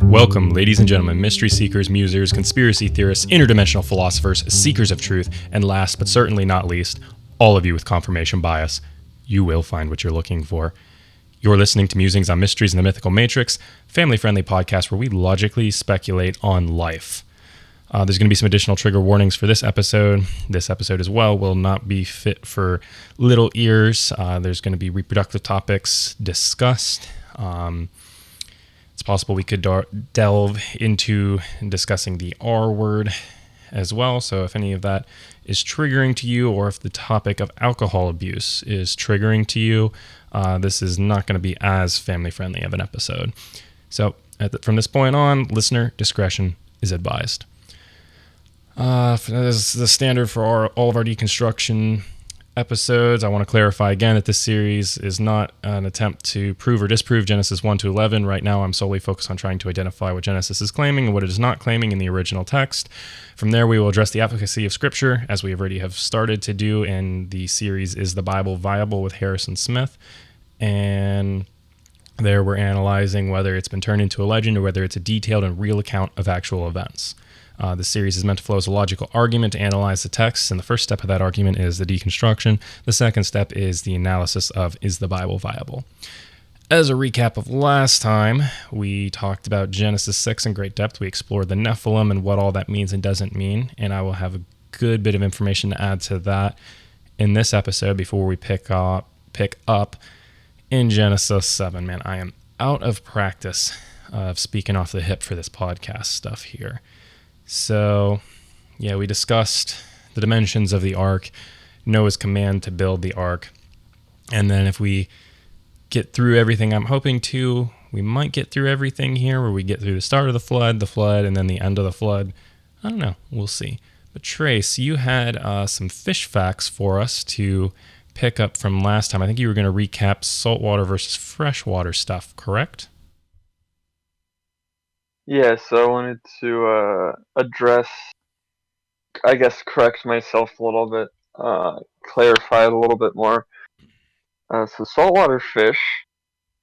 Welcome, ladies and gentlemen, mystery seekers, musers, conspiracy theorists, interdimensional philosophers, seekers of truth, and last but certainly not least, all of you with confirmation bias. You will find what you're looking for. You're listening to Musings on Mysteries in the Mythical Matrix, family-friendly podcast where we logically speculate on life. There's going to be some additional trigger warnings for this episode. This episode as well will not be fit for little ears. There's going to be reproductive topics discussed. It's possible we could delve into discussing the R word as well. So if any of that is triggering to you, or if the topic of alcohol abuse is triggering to you, this is not going to be as family-friendly of an episode. So from this point on, listener discretion is advised. As the standard for all of our deconstruction episodes, I want to clarify again that this series is not an attempt to prove or disprove Genesis 1 to 11. Right now, I'm solely focused on trying to identify what Genesis is claiming and what it is not claiming in the original text. From there, we will address the efficacy of Scripture, as we already have started to do in the series Is the Bible Viable with Harrison Smith. And there we're analyzing whether it's been turned into a legend or whether it's a detailed and real account of actual events. The series is meant to flow as a logical argument to analyze the text, and the first step of that argument is the deconstruction. The second step is the analysis of, is the Bible viable? As a recap of last time, we talked about Genesis 6 in great depth. We explored the Nephilim and what all that means and doesn't mean, and I will have a good bit of information to add to that in this episode before we pick up in Genesis 7. Man, I am out of practice of speaking off the hip for this podcast stuff here. So, yeah, we discussed the dimensions of the ark, Noah's command to build the ark, and then if we get through everything I'm hoping to, we might get through everything here, where we get through the start of the flood, and then the end of the flood. I don't know. We'll see. But Trace, you had some fish facts for us to pick up from last time. I think you were going to recap saltwater versus freshwater stuff, correct? Yeah, so I wanted to address, I guess, correct myself a little bit, clarify it a little bit more. So saltwater fish,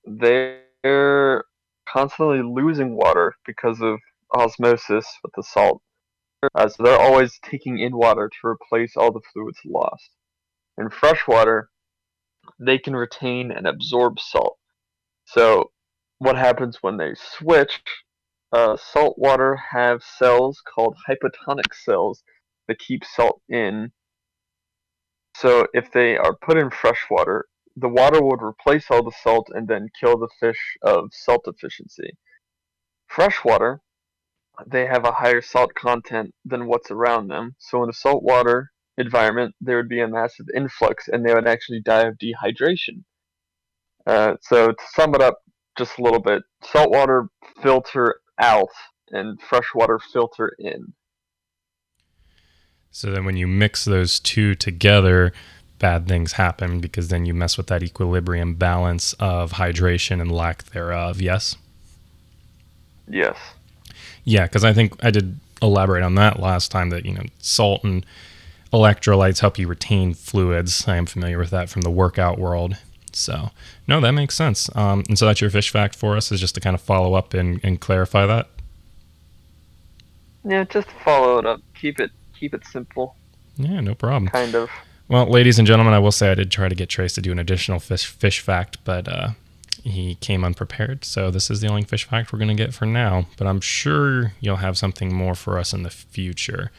they're constantly losing water because of osmosis with the salt. So they're always taking in water to replace all the fluids lost. In freshwater, they can retain and absorb salt. So what happens when they switch? Salt water have cells called hypotonic cells that keep salt in. So if they are put in fresh water, the water would replace all the salt and then kill the fish of salt deficiency. Freshwater, they have a higher salt content than what's around them. So in a saltwater environment, there would be a massive influx and they would actually die of dehydration. So to sum it up just a little bit, saltwater filter out and freshwater filter in. So then when you mix those two together, bad things happen because then you mess with that equilibrium balance of hydration and lack thereof, yes? Yes. Yeah, because I think I did elaborate on that last time, that, salt and electrolytes help you retain fluids. I am familiar with that from the workout world. So, no, that makes sense. And so that's your fish fact for us, is just to kind of follow up and clarify that? Yeah, just follow it up. Keep it simple. Yeah, no problem. Kind of. Well, ladies and gentlemen, I will say I did try to get Trace to do an additional fish fact, but he came unprepared. So this is the only fish fact we're going to get for now. But I'm sure you'll have something more for us in the future.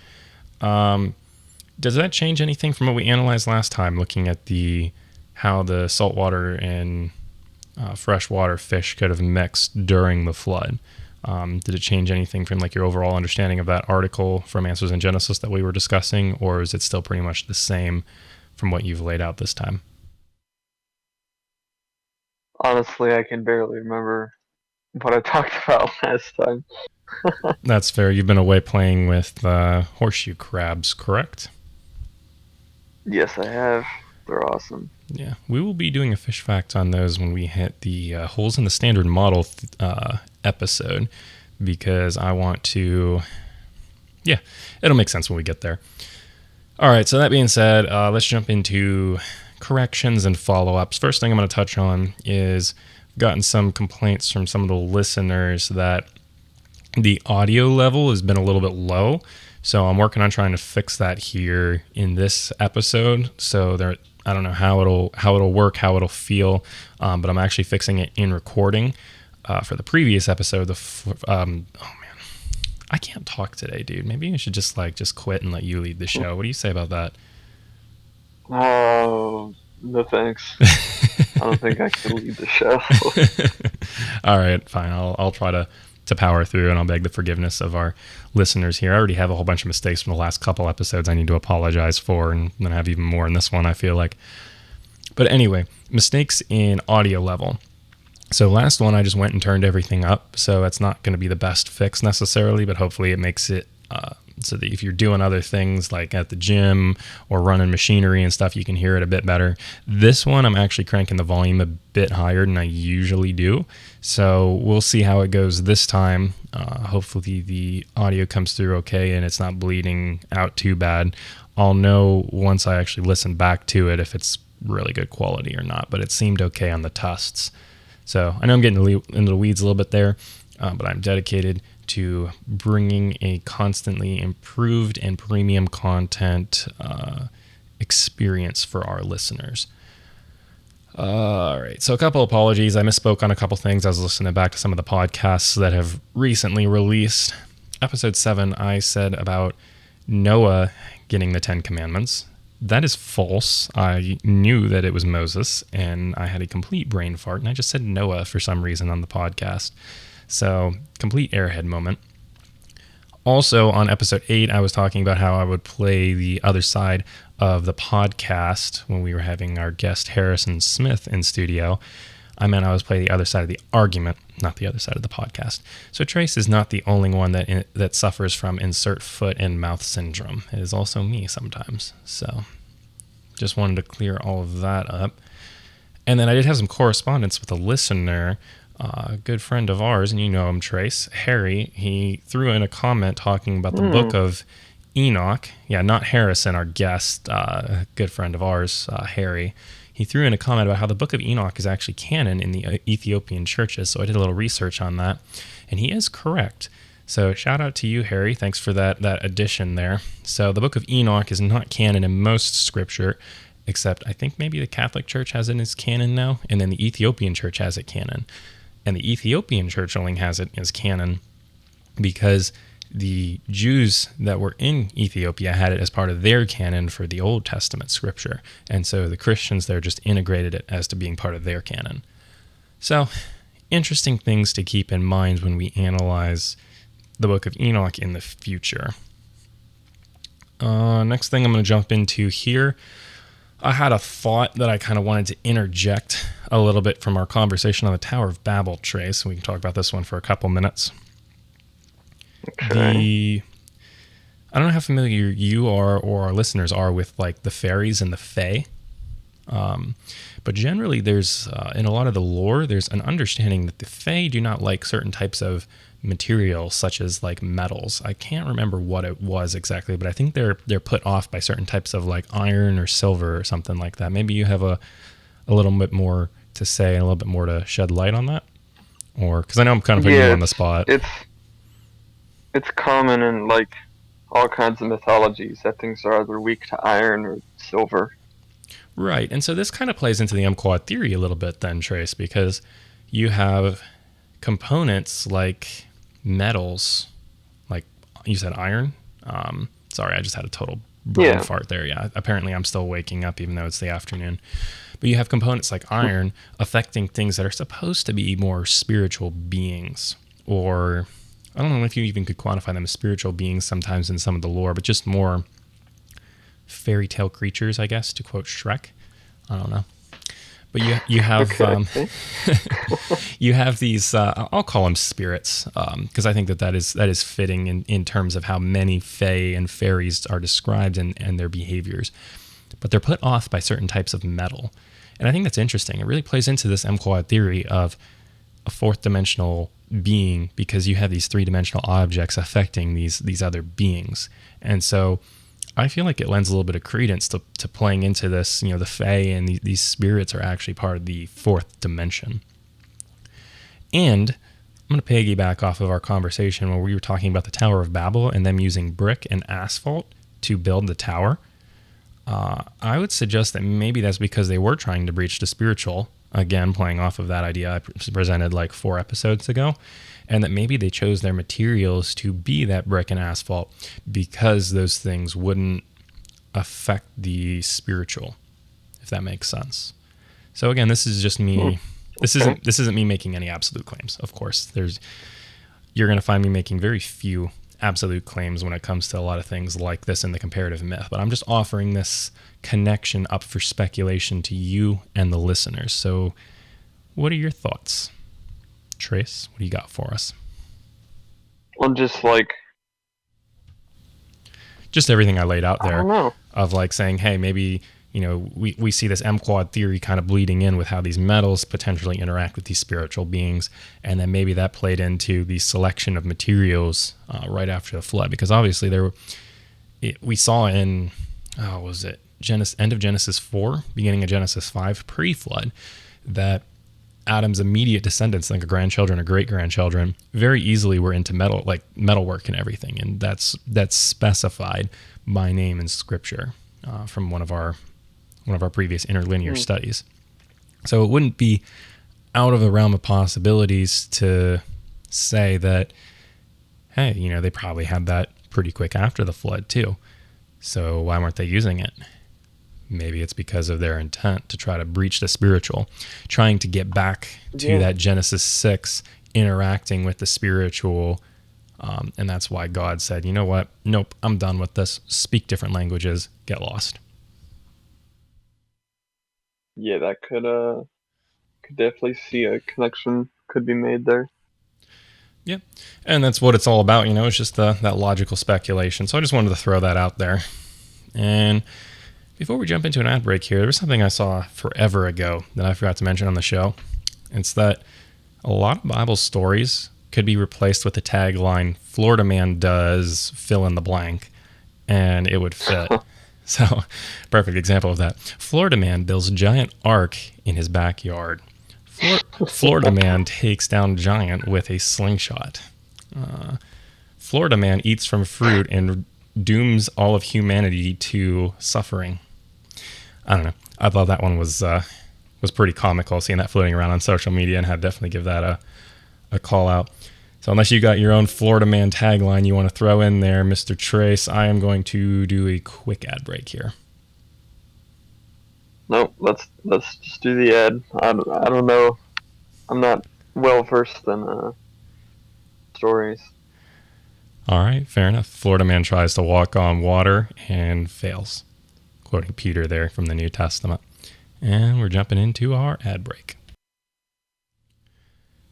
Does that change anything from what we analyzed last time, looking at how the saltwater and freshwater fish could have mixed during the flood? Did it change anything from your overall understanding of that article from Answers in Genesis that we were discussing, or is it still pretty much the same from what you've laid out this time? Honestly, I can barely remember what I talked about last time. That's fair. You've been away playing with horseshoe crabs, correct? Yes, I have. They're awesome. Yeah, we will be doing a fish fact on those when we hit the holes in the standard model episode, because I want to, it'll make sense when we get there. All right, so that being said, let's jump into corrections and follow-ups. First thing I'm going to touch on is I've gotten some complaints from some of the listeners that the audio level has been a little bit low. So I'm working on trying to fix that here in this episode. So there, I don't know how it'll work, how it'll feel, but I'm actually fixing it in recording. For the previous episode, oh man, I can't talk today, dude. Maybe I should just quit and let you lead the show. What do you say about that? Oh, no thanks. I don't think I can lead the show. All right, fine. I'll try to power through, and I'll beg the forgiveness of our listeners here. I already have a whole bunch of mistakes from the last couple episodes I need to apologize for, and then I have even more in this one, I feel like. But anyway, mistakes in audio level. So last one, I just went and turned everything up, so that's not going to be the best fix necessarily, but hopefully it makes it so that if you're doing other things like at the gym or running machinery and stuff, you can hear it a bit better. This one, I'm actually cranking the volume a bit higher than I usually do, so we'll see how it goes this time. Hopefully the audio comes through okay and it's not bleeding out too bad. I'll know once I actually listen back to it if it's really good quality or not, but it seemed okay on the tests. So I know I'm getting into the weeds a little bit there, but I'm dedicated to bringing a constantly improved and premium content experience for our listeners. All right, so a couple apologies. I misspoke on a couple things. I was listening back to some of the podcasts that have recently released. Episode 7, I said about Noah getting the 10 Commandments. That is false. I knew that it was Moses, and I had a complete brain fart, and I just said Noah for some reason on the podcast. So, complete airhead moment. Also, on episode 8, I was talking about how I would play the other side of the podcast when we were having our guest Harrison Smith in studio. I meant I was playing the other side of the argument, not the other side of the podcast. So Trace is not the only one that suffers from insert foot and mouth syndrome. It is also me sometimes. So just wanted to clear all of that up. And then I did have some correspondence with a listener, a good friend of ours, and you know him, Trace, Harry. He threw in a comment talking about the book of Enoch. Yeah, not Harrison, our guest, good friend of ours, Harry. He threw in a comment about how the book of Enoch is actually canon in the Ethiopian churches. So I did a little research on that, and he is correct. So shout out to you, Harry. Thanks for that addition there. So the book of Enoch is not canon in most scripture, except I think maybe the Catholic Church has it as canon now, and then the Ethiopian Church has it canon. And the Ethiopian Church only has it as canon because the Jews that were in Ethiopia had it as part of their canon for the Old Testament scripture. And so the Christians there just integrated it as to being part of their canon. So, interesting things to keep in mind when we analyze the book of Enoch in the future. Next thing I'm going to jump into here. I had a thought that I kind of wanted to interject a little bit from our conversation on the Tower of Babel, Trace. We can talk about this one for a couple minutes. Okay. I don't know how familiar you are or our listeners are with like the fairies and the fae, but generally there's in a lot of the lore there's an understanding that the fae do not like certain types of material such as like metals. I can't remember what it was exactly, but I think they're put off by certain types of like iron or silver or something like that. Maybe you have a little bit more to say and a little bit more to shed light on that, or because I know I'm kind of putting you on the spot. It's common in like all kinds of mythologies that things are either weak to iron or silver. Right, and so this kind of plays into the Quad theory a little bit then, Trace, because you have components like metals, like you said iron. Sorry, I just had a total brain fart there. Yeah, apparently I'm still waking up even though it's the afternoon. But you have components like iron affecting things that are supposed to be more spiritual beings, or I don't know if you even could quantify them as spiritual beings sometimes in some of the lore, but just more fairy tale creatures, I guess, to quote Shrek. I don't know. But you have you have these I'll call them spirits because I think that is fitting in terms of how many fae and fairies are described and their behaviors. But they're put off by certain types of metal. And I think that's interesting. It really plays into this Quad theory of a fourth dimensional being because you have these three-dimensional objects affecting these other beings. And so I feel like it lends a little bit of credence to playing into this, you know, the fae and these spirits are actually part of the fourth dimension. And I'm going to piggyback off of our conversation where we were talking about the Tower of Babel and them using brick and asphalt to build the tower. I would suggest that maybe that's because they were trying to breach the spiritual, again, playing off of that idea I presented like 4 episodes ago, and that maybe they chose their materials to be that brick and asphalt because those things wouldn't affect the spiritual, if that makes sense. So again, this is just me. This isn't me making any absolute claims. Of course, you're going to find me making very few absolute claims when it comes to a lot of things like this in the comparative myth, but I'm just offering this connection up for speculation to you and the listeners. So what are your thoughts? Trace, what do you got for us? I'm just everything I laid out there. I don't know. Of like saying, hey, maybe, we see this M-quad theory kind of bleeding in with how these metals potentially interact with these spiritual beings. And then maybe that played into the selection of materials right after the flood. Because obviously we saw in, end of Genesis 4, beginning of Genesis 5, pre-flood, that Adam's immediate descendants, like grandchildren or great-grandchildren, very easily were into metalwork and everything. And that's specified by name in Scripture from one of our previous interlinear studies. So it wouldn't be out of the realm of possibilities to say that, hey, they probably had that pretty quick after the flood too. So why weren't they using it? Maybe it's because of their intent to try to breach the spiritual, trying to get back to that Genesis 6 interacting with the spiritual. And that's why God said, you know what? Nope, I'm done with this. Speak different languages, get lost. Yeah, that could definitely see a connection could be made there. Yeah, and that's what it's all about, it's just that logical speculation. So I just wanted to throw that out there. And before we jump into an ad break here, there was something I saw forever ago that I forgot to mention on the show. It's that a lot of Bible stories could be replaced with the tagline, Florida man does fill in the blank, and it would fit. So, perfect example of that. Florida man builds giant ark in his backyard. Florida man takes down giant with a slingshot. Florida man eats from fruit and dooms all of humanity to suffering. I don't know. I thought that one was pretty comical, seeing that floating around on social media, and had to definitely give that a call out. So unless you got your own Florida man tagline you want to throw in there, Mr. Trace, I am going to do a quick ad break here. No, let's just do the ad. I don't know. I'm not well versed in stories. All right, fair enough. Florida man tries to walk on water and fails. Quoting Peter there from the New Testament. And we're jumping into our ad break.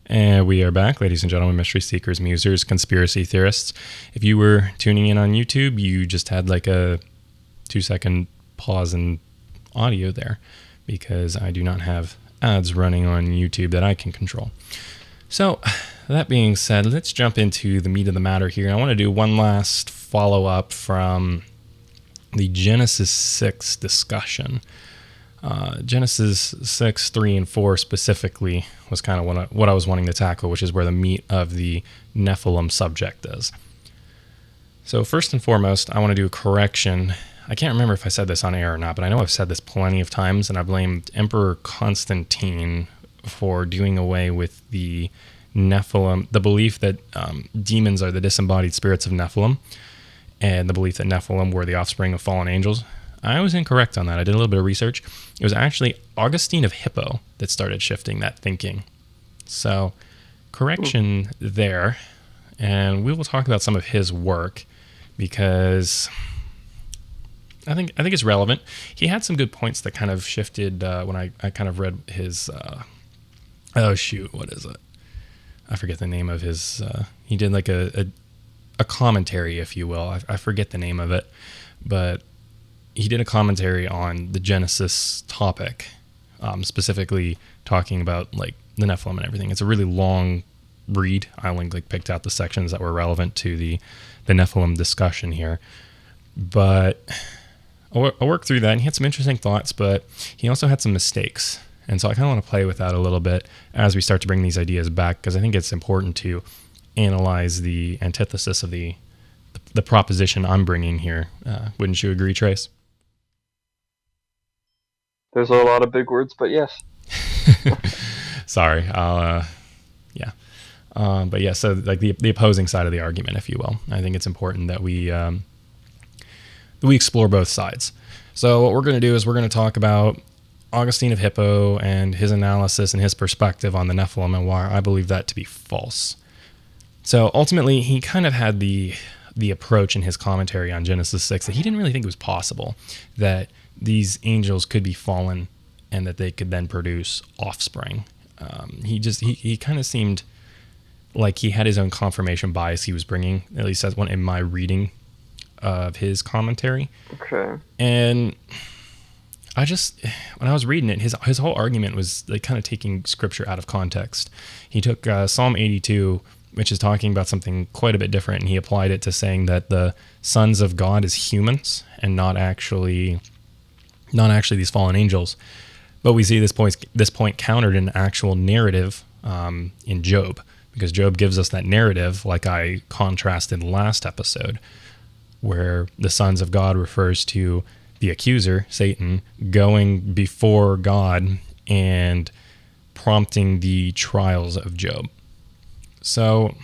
And we are back, ladies and gentlemen, mystery seekers, musers, conspiracy theorists. If you were tuning in on YouTube, you just had like a 2-second pause in audio there, because I do not have ads running on YouTube that I can control. So that being said, let's jump into the meat of the matter here. I want to do one last follow-up from the Genesis 6 discussion. Genesis 6, 3, and 4 specifically was kind of what I was wanting to tackle, which is where the meat of the Nephilim subject is. So first and foremost, I want to do a correction. I can't remember if I said this on air or not, but I know I've said this plenty of times, and I blamed Emperor Constantine for doing away with the Nephilim, the belief that demons are the disembodied spirits of Nephilim, and the belief that Nephilim were the offspring of fallen angels. I was incorrect on that. I did a little bit of research. It was actually Augustine of Hippo that started shifting that thinking. So, correction there. And we will talk about some of his work, because I think it's relevant. He had some good points that kind of shifted when I kind of read his... what is it? I forget the name of his... he did like a commentary, if you will. I forget the name of it. But he did a commentary on the Genesis topic, specifically talking about like the Nephilim and everything. It's a really long read. I only picked out the sections that were relevant to the Nephilim discussion here. But I'll work through that. And he had some interesting thoughts, but he also had some mistakes. And so I kind of want to play with that a little bit as we start to bring these ideas back, because I think it's important to analyze the antithesis of the proposition I'm bringing here. Wouldn't you agree, Trace? There's a lot of big words, but yes. Sorry, yeah. But yeah, so like the opposing side of the argument, if you will. I think it's important that we explore both sides. So what we're going to do is we're going to talk about Augstine of Hippo and his analysis and his perspective on the Nephilim and why I believe that to be false. So ultimately, he kind of had the approach in his commentary on Genesis 6 that he didn't really think it was possible that these angels could be fallen and that they could then produce offspring. He kind of seemed like he had his own confirmation bias he was bringing, at least as one in my reading of his commentary. Okay. And I just, when I was reading it, his whole argument was like kind of taking scripture out of context. He took Psalm 82, which is talking about something quite a bit different, and he applied it to saying that the sons of God is humans and not actually these fallen angels. But we see this point countered in actual narrative in Job, because Job gives us that narrative, like I contrasted last episode, where the sons of God refers to the accuser, Satan, going before God and prompting the trials of Job. So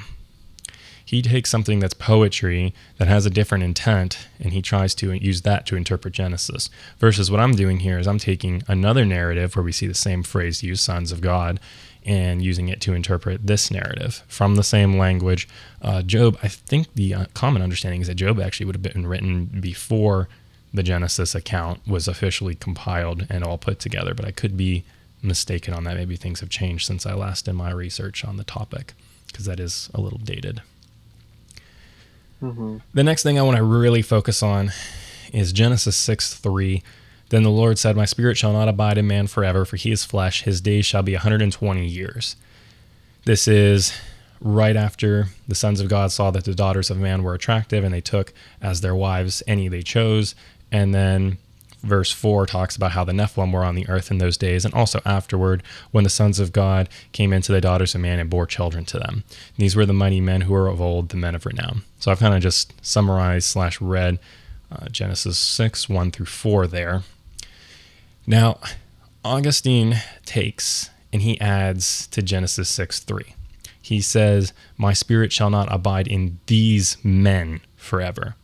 he takes something that's poetry that has a different intent, and he tries to use that to interpret Genesis. Versus what I'm doing here is I'm taking another narrative where we see the same phrase used, sons of God, and using it to interpret this narrative from the same language. Job, I think the common understanding is that Job actually would have been written before the Genesis account was officially compiled and all put together, but I could be mistaken on that. Maybe things have changed since I last did my research on the topic, because that is a little dated. Mm-hmm. The next thing I want to really focus on is Genesis 6:3. Then the Lord said, "My spirit shall not abide in man forever, for he is flesh. His days shall be 120 years." This is right after the sons of God saw that the daughters of man were attractive, and they took as their wives any they chose. And then verse 4 talks about how the Nephilim were on the earth in those days, and also afterward, when the sons of God came into the daughters of man and bore children to them. These were the mighty men who were of old, the men of renown. So I've kind of just summarized / read Genesis 6, 1 through 4 there. Now, Augustine takes and he adds to Genesis 6:3. He says, "My spirit shall not abide in these men forever."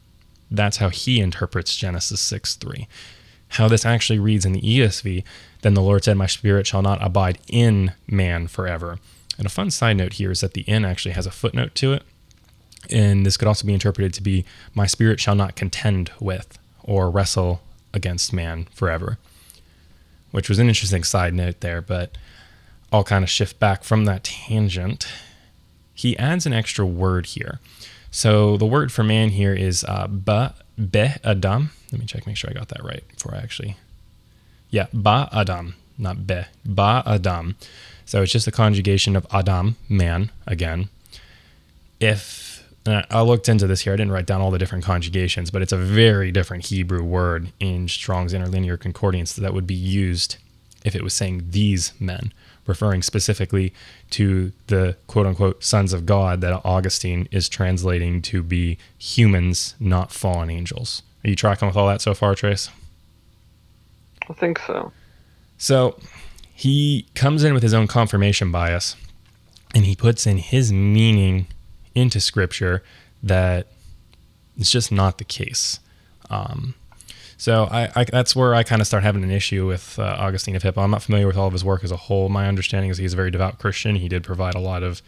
That's how he interprets Genesis 6:3. How this actually reads in the ESV, "Then the Lord said, my spirit shall not abide in man forever." And a fun side note here is that the "in" actually has a footnote to it. And this could also be interpreted to be, "My spirit shall not contend with or wrestle against man forever," which was an interesting side note there, but I'll kind of shift back from that tangent. He adds an extra word here. So the word for man here is ba-adam. Let me check, make sure I got that right before I actually... Yeah, ba-adam, not be. Ba-adam. So it's just a conjugation of Adam, man, again. I looked into this here. I didn't write down all the different conjugations, but it's a very different Hebrew word in Strong's Interlinear Concordance that would be used if it was saying these men, referring specifically to the quote-unquote sons of God that Augustine is translating to be humans, not fallen angels. Are you tracking with all that so far, Trace? I think so. So he comes in with his own confirmation bias, and he puts in his meaning into Scripture that it's just not the case. So that's where I kind of start having an issue with Augstine of Hippo. I'm not familiar with all of his work as a whole. My understanding is he's a very devout Christian. He did provide a lot of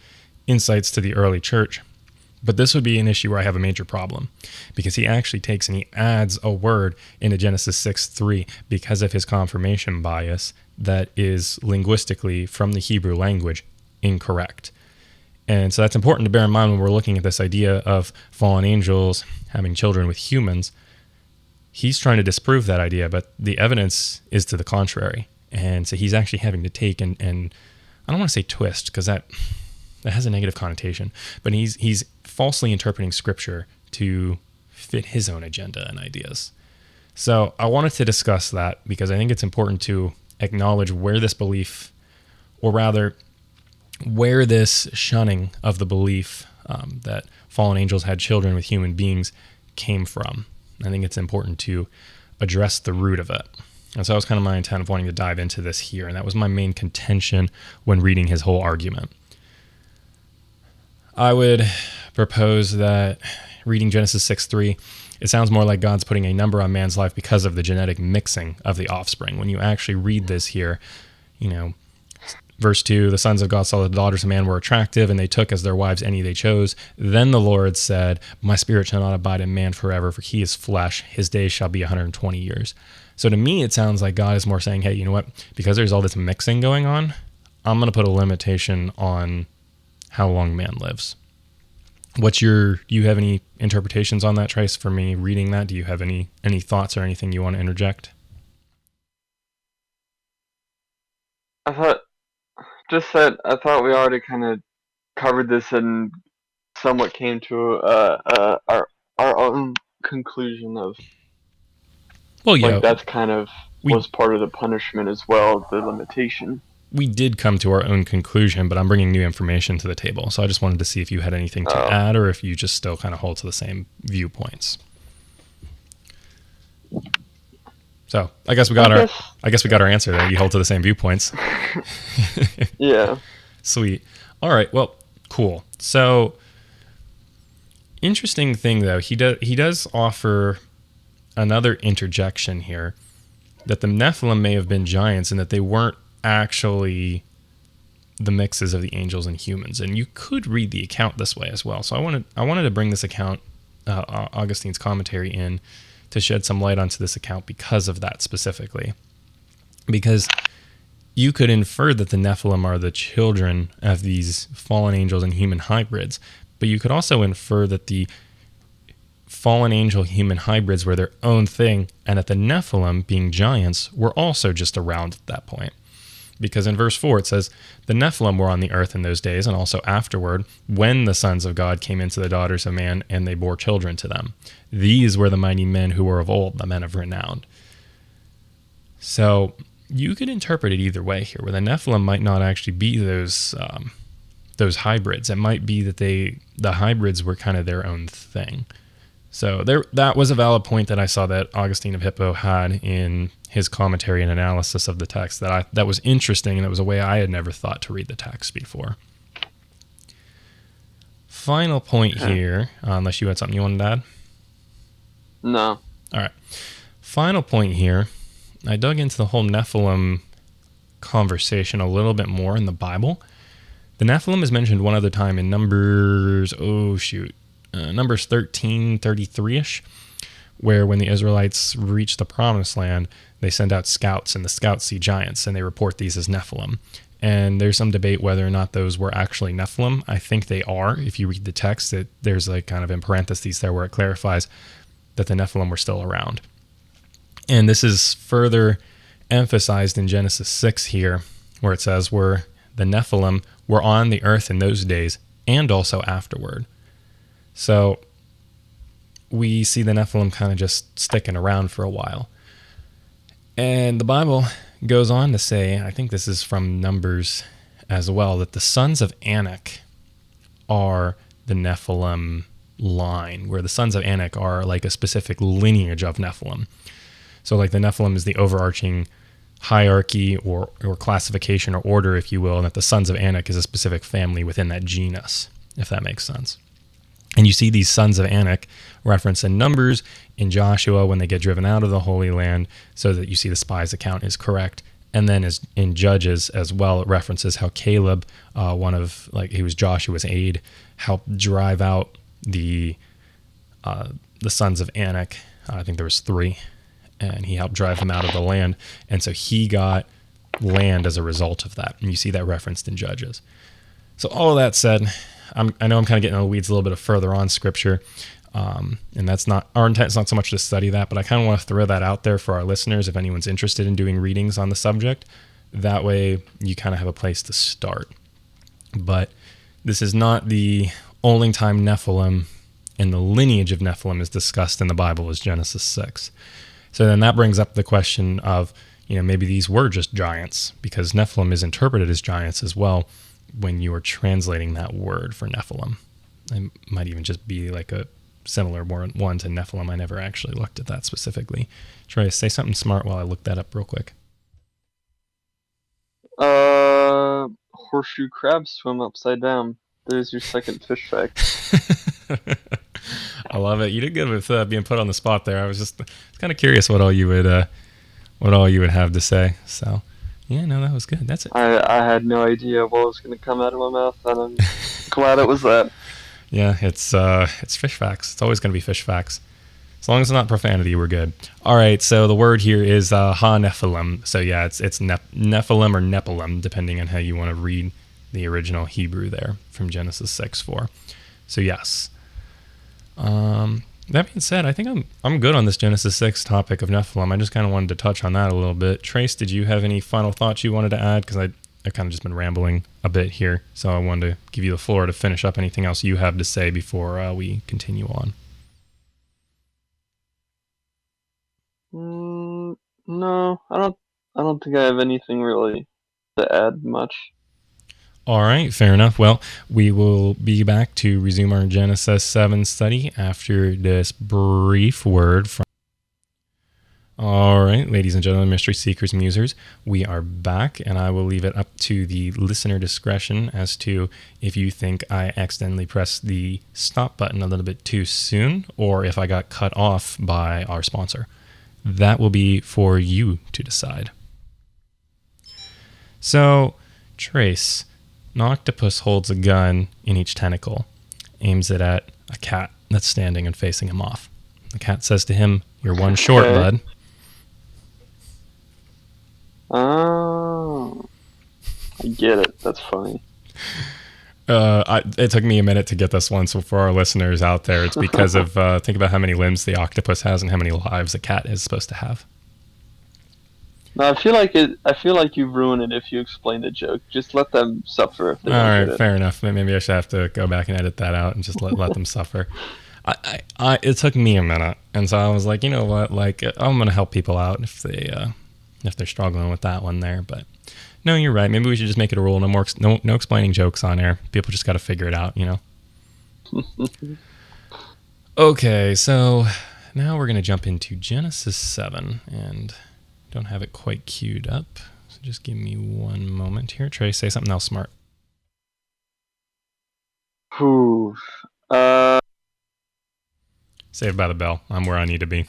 insights to the early church. But this would be an issue where I have a major problem, because he actually takes and he adds a word into Genesis 6:3 because of his confirmation bias that is linguistically from the Hebrew language incorrect. And so that's important to bear in mind when we're looking at this idea of fallen angels having children with humans. He's trying to disprove that idea, but the evidence is to the contrary. And so he's actually having to take and I don't want to say twist, because that has a negative connotation, but he's falsely interpreting Scripture to fit his own agenda and ideas. So I wanted to discuss that because I think it's important to acknowledge where this belief, or rather, where this shunning of the belief that fallen angels had children with human beings came from. I think it's important to address the root of it. And so that was kind of my intent of wanting to dive into this here, and that was my main contention when reading his whole argument. I would propose that reading Genesis 6:3, it sounds more like God's putting a number on man's life because of the genetic mixing of the offspring. When you actually read this here, verse 2, the sons of God saw the daughters of man were attractive, and they took as their wives any they chose. Then the Lord said, my spirit shall not abide in man forever, for he is flesh. His days shall be 120 years. So to me, it sounds like God is more saying, hey, you know what? Because there's all this mixing going on, I'm going to put a limitation on how long man lives. Do you have any interpretations on that, Trace, for me reading that? Do you have any thoughts or anything you want to interject? I thought we already kind of covered this and somewhat came to our own conclusion of, well, yeah, like, that's kind of was part of the punishment as well, the limitation. We did come to our own conclusion, but I'm bringing new information to the table. So I just wanted to see if you had anything to add, or if you just still kind of hold to the same viewpoints. So I guess we got our answer there. You hold to the same viewpoints. Yeah. Sweet. All right. Well, cool. So interesting thing though, he does offer another interjection here, that the Nephilim may have been giants and that they weren't actually the mixes of the angels and humans. And you could read the account this way as well. So I wanted to bring this account, Augustine's commentary, in to shed some light onto this account because of that specifically. Because you could infer that the Nephilim are the children of these fallen angels and human hybrids, but you could also infer that the fallen angel human hybrids were their own thing, and that the Nephilim, being giants, were also just around at that point. Because in verse 4 it says, the Nephilim were on the earth in those days, and also afterward, when the sons of God came into the daughters of man, and they bore children to them. These were the mighty men who were of old, the men of renown. So you could interpret it either way here, where the Nephilim might not actually be those hybrids. It might be that the hybrids were kind of their own thing. So that was a valid point that I saw that Augustine of Hippo had in his commentary and analysis of the text that was interesting, and it was a way I had never thought to read the text before. Final point here, unless you had something you wanted to add? No. All right. Final point here, I dug into the whole Nephilim conversation a little bit more in the Bible. The Nephilim is mentioned one other time in Numbers 13:33-ish, where when the Israelites reach the promised land, they send out scouts, and the scouts see giants, and they report these as Nephilim. And there's some debate whether or not those were actually Nephilim. I think they are. If you read the text, there's like kind of in parentheses there where it clarifies that the Nephilim were still around. And this is further emphasized in Genesis 6 here, where it says, where the Nephilim were on the earth in those days and also afterward. So we see the Nephilim kind of just sticking around for a while. And the Bible goes on to say, I think this is from Numbers as well, that the sons of Anak are the Nephilim line, where the sons of Anak are like a specific lineage of Nephilim. So like the Nephilim is the overarching hierarchy or classification or order, if you will, and that the sons of Anak is a specific family within that genus, if that makes sense. And you see these sons of Anak referenced in Numbers, in Joshua when they get driven out of the Holy Land, so that you see the spies account is correct. And then as in Judges as well, it references how Caleb, he was Joshua's aide, helped drive out the sons of Anak. I think there was 3, and he helped drive them out of the land. And so he got land as a result of that. And you see that referenced in Judges. So all of that said, I know I'm kind of getting in the weeds a little bit further on Scripture, and that's not our intent. It's not so much to study that, but I kind of want to throw that out there for our listeners if anyone's interested in doing readings on the subject. That way, you kind of have a place to start. But this is not the only time Nephilim and the lineage of Nephilim is discussed in the Bible, is Genesis 6. So then that brings up the question of, maybe these were just giants, because Nephilim is interpreted as giants as well when you are translating that word for Nephilim. It might even just be like a similar one to Nephilim. I never actually looked at that specifically. Trey, say something smart while I look that up real quick. Horseshoe crabs swim upside down. There's your second fish fact. I love it. You did good with being put on the spot there. I was kind of curious what all you would have to say. So, yeah, no, that was good. That's it. I had no idea what was going to come out of my mouth, and I'm glad it was that. Yeah, it's fish facts. It's always going to be fish facts. As long as it's not profanity, we're good. All right, so the word here is ha-nephilim. So yeah, it's Nephilim or Nephilim, depending on how you want to read the original Hebrew there from Genesis 6:4. So yes. That being said, I think I'm good on this Genesis 6 topic of Nephilim. I just kind of wanted to touch on that a little bit. Trace, did you have any final thoughts you wanted to add? Because I kind of just been rambling a bit here, so I wanted to give you the floor to finish up anything else you have to say before we continue on. No, I don't think I have anything really to add much. All right, fair enough. Well, we will be back to resume our Genesis 7 study after this brief word from... All right, ladies and gentlemen, mystery seekers and musers, we are back, and I will leave it up to the listener discretion as to if you think I accidentally pressed the stop button a little bit too soon, or if I got cut off by our sponsor. That will be for you to decide. So, Trace, an octopus holds a gun in each tentacle, aims it at a cat that's standing and facing him off. The cat says to him, "You're one short, bud." Oh, I get it. That's funny. It took me a minute to get this one, so for our listeners out there, it's because of think about how many limbs the octopus has and how many lives a cat is supposed to have. No, I feel like you ruin it if you explain the joke. Just let them suffer if they don't get it. Fair enough. Maybe I should have to go back and edit that out and just let them suffer. It took me a minute, and so I was like, you know what? Like, I'm gonna help people out if they're struggling with that one there. But no, you're right. Maybe we should just make it a rule: no explaining jokes on air. People just got to figure it out, you know. Okay, so now we're gonna jump into Genesis 7 and. Don't have it quite queued up, so just give me one moment here. Trey, say something else smart. Saved by the bell. I'm where I need to be.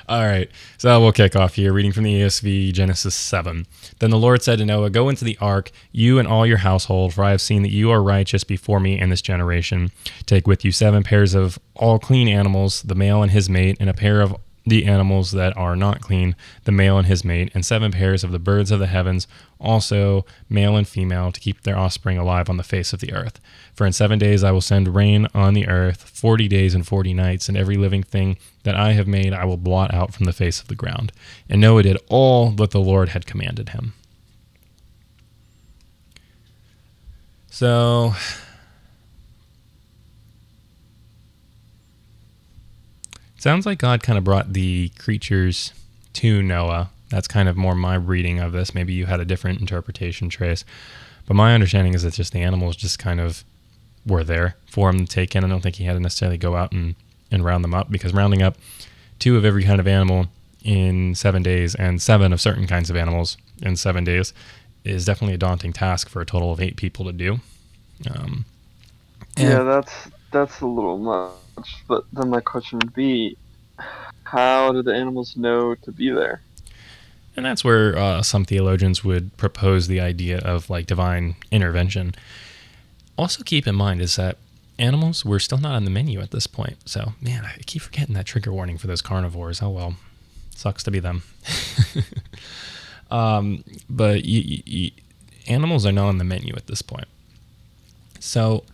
All right, so we'll kick off here, reading from the ESV, Genesis 7. Then the Lord said to Noah, "Go into the ark, you and all your household, for I have seen that you are righteous before me in this generation. Take with you 7 pairs of all clean animals, the male and his mate, and a pair of the animals that are not clean, the male and his mate, and 7 pairs of the birds of the heavens, also male and female, to keep their offspring alive on the face of the earth. For in 7 days I will send rain on the earth, 40 days and 40 nights, and every living thing that I have made I will blot out from the face of the ground." And Noah did all that the Lord had commanded him. So, it sounds like God kind of brought the creatures to Noah. That's kind of more my reading of this. Maybe you had a different interpretation, Trace. But my understanding is that just the animals just kind of were there for him to take in. I don't think he had to necessarily go out and round them up, because rounding up 2 of every kind of animal in 7 days and 7 of certain kinds of animals in 7 days is definitely a daunting task for a total of 8 people to do. Yeah, that's a little much. But then my question would be, how do the animals know to be there? And that's where some theologians would propose the idea of like divine intervention. Also keep in mind is that animals were still not on the menu at this point. So, man, I keep forgetting that trigger warning for those carnivores. Oh, well, sucks to be them. But animals are not on the menu at this point. So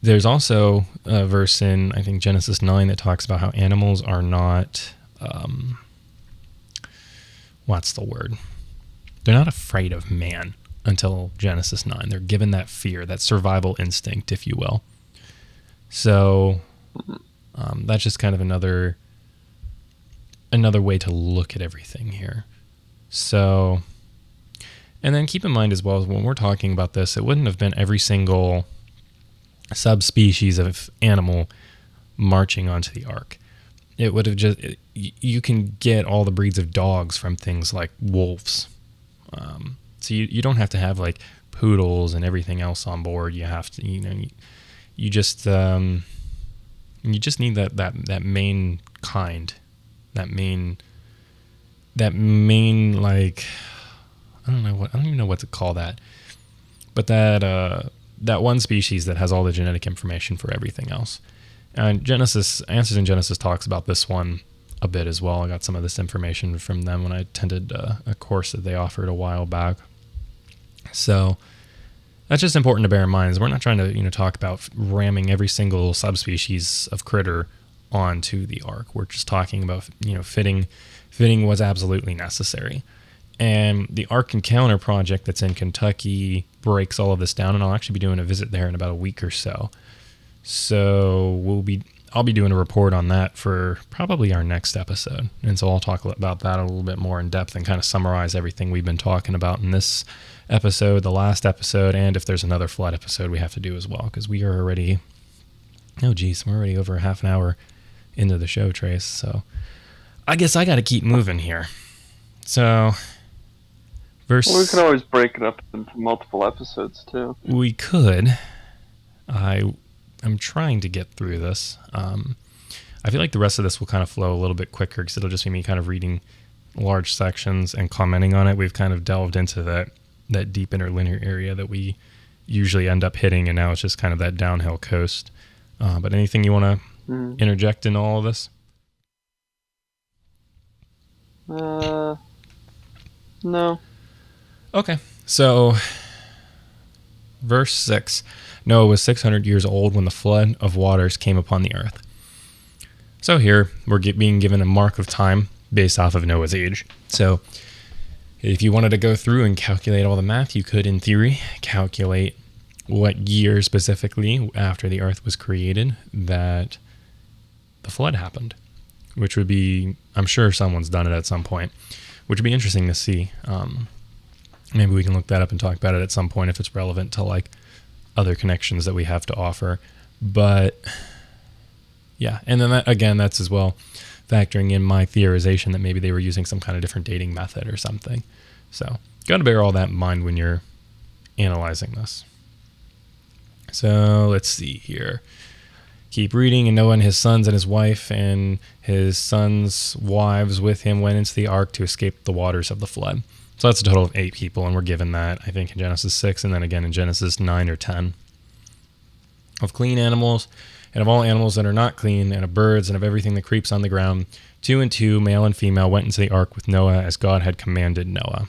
there's also a verse in, I think, Genesis 9 that talks about how animals are not, what's the word? They're not afraid of man until Genesis 9. They're given that fear, that survival instinct, if you will. So that's just kind of another another way to look at everything here. So, and then keep in mind as well, when we're talking about this, it wouldn't have been every single subspecies of animal marching onto the ark. It would have just, you can get all the breeds of dogs from things like wolves. So you don't have to have like poodles and everything else on board. You have to, you just need that main kind, that main like, I don't even know what to call that, but that one species that has all the genetic information for everything else. And Answers in Genesis talks about this one a bit as well. I got some of this information from them when I attended a course that they offered a while back. So that's just important to bear in mind. Is we're not trying to talk about ramming every single subspecies of critter onto the ark. We're just talking about fitting what's absolutely necessary. And the Ark Encounter project that's in Kentucky breaks all of this down, and I'll actually be doing a visit there in about a week or so. So I'll be doing a report on that for probably our next episode. And so I'll talk about that a little bit more in depth and kind of summarize everything we've been talking about in this episode, the last episode, and if there's another flood episode we have to do as well, because we are already, we're already over half an hour into the show, Trace. So I guess I got to keep moving here. So we can always break it up into multiple episodes too. We could. I'm trying to get through this. I feel like the rest of this will kind of flow a little bit quicker because it'll just be me kind of reading large sections and commenting on it. We've kind of delved into that deep interlinear area that we usually end up hitting, and now it's just kind of that downhill coast. But anything you want to interject in all of this? No. Okay, so verse 6. Noah was 600 years old when the flood of waters came upon the earth. So here, we're being given a mark of time based off of Noah's age. So if you wanted to go through and calculate all the math, you could, in theory, calculate what year specifically after the earth was created that the flood happened, which would be, I'm sure someone's done it at some point, which would be interesting to see. Maybe we can look that up and talk about it at some point if it's relevant to like other connections that we have to offer. But yeah, and then that's as well factoring in my theorization that maybe they were using some kind of different dating method or something. So got to bear all that in mind when you're analyzing this. So let's see here. Keep reading. And Noah and his sons and his wife and his sons' wives with him went into the ark to escape the waters of the flood. So that's a total of 8 people, and we're given that, I think, in Genesis 6 and then again in Genesis 9 or 10. Of clean animals, and of all animals that are not clean, and of birds, and of everything that creeps on the ground, 2 and 2, male and female, went into the ark with Noah as God had commanded Noah.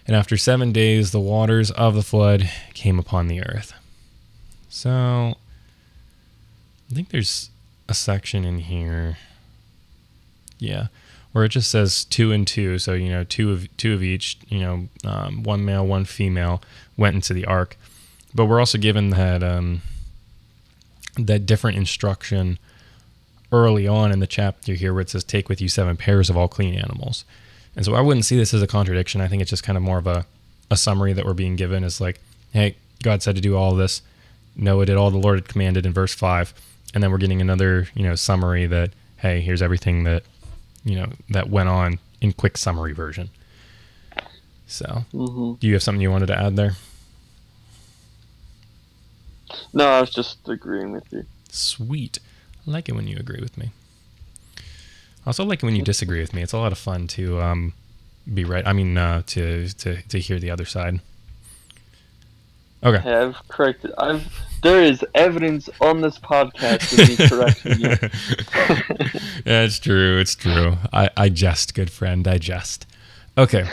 And after 7 days, the waters of the flood came upon the earth. So I think there's a section in here. Yeah. Where it just says 2 and 2, so two of each, one male, one female went into the ark. But we're also given that that different instruction early on in the chapter here, where it says, "Take with you 7 pairs of all clean animals." And so I wouldn't see this as a contradiction. I think it's just kind of more of a summary that we're being given. Is like, hey, God said to do all this. Noah did all the Lord had commanded in verse 5, and then we're getting another summary that, hey, here's everything that that went on in quick summary version. So, Do you have something you wanted to add there? No, I was just agreeing with you. Sweet. I like it when you agree with me. I also like it when you disagree with me. It's a lot of fun to be right. I mean, to hear the other side. Okay. Hey, I've corrected. There is evidence on this podcast of me correcting you. Yeah, it's true. It's true. I jest, good friend. I jest. Okay.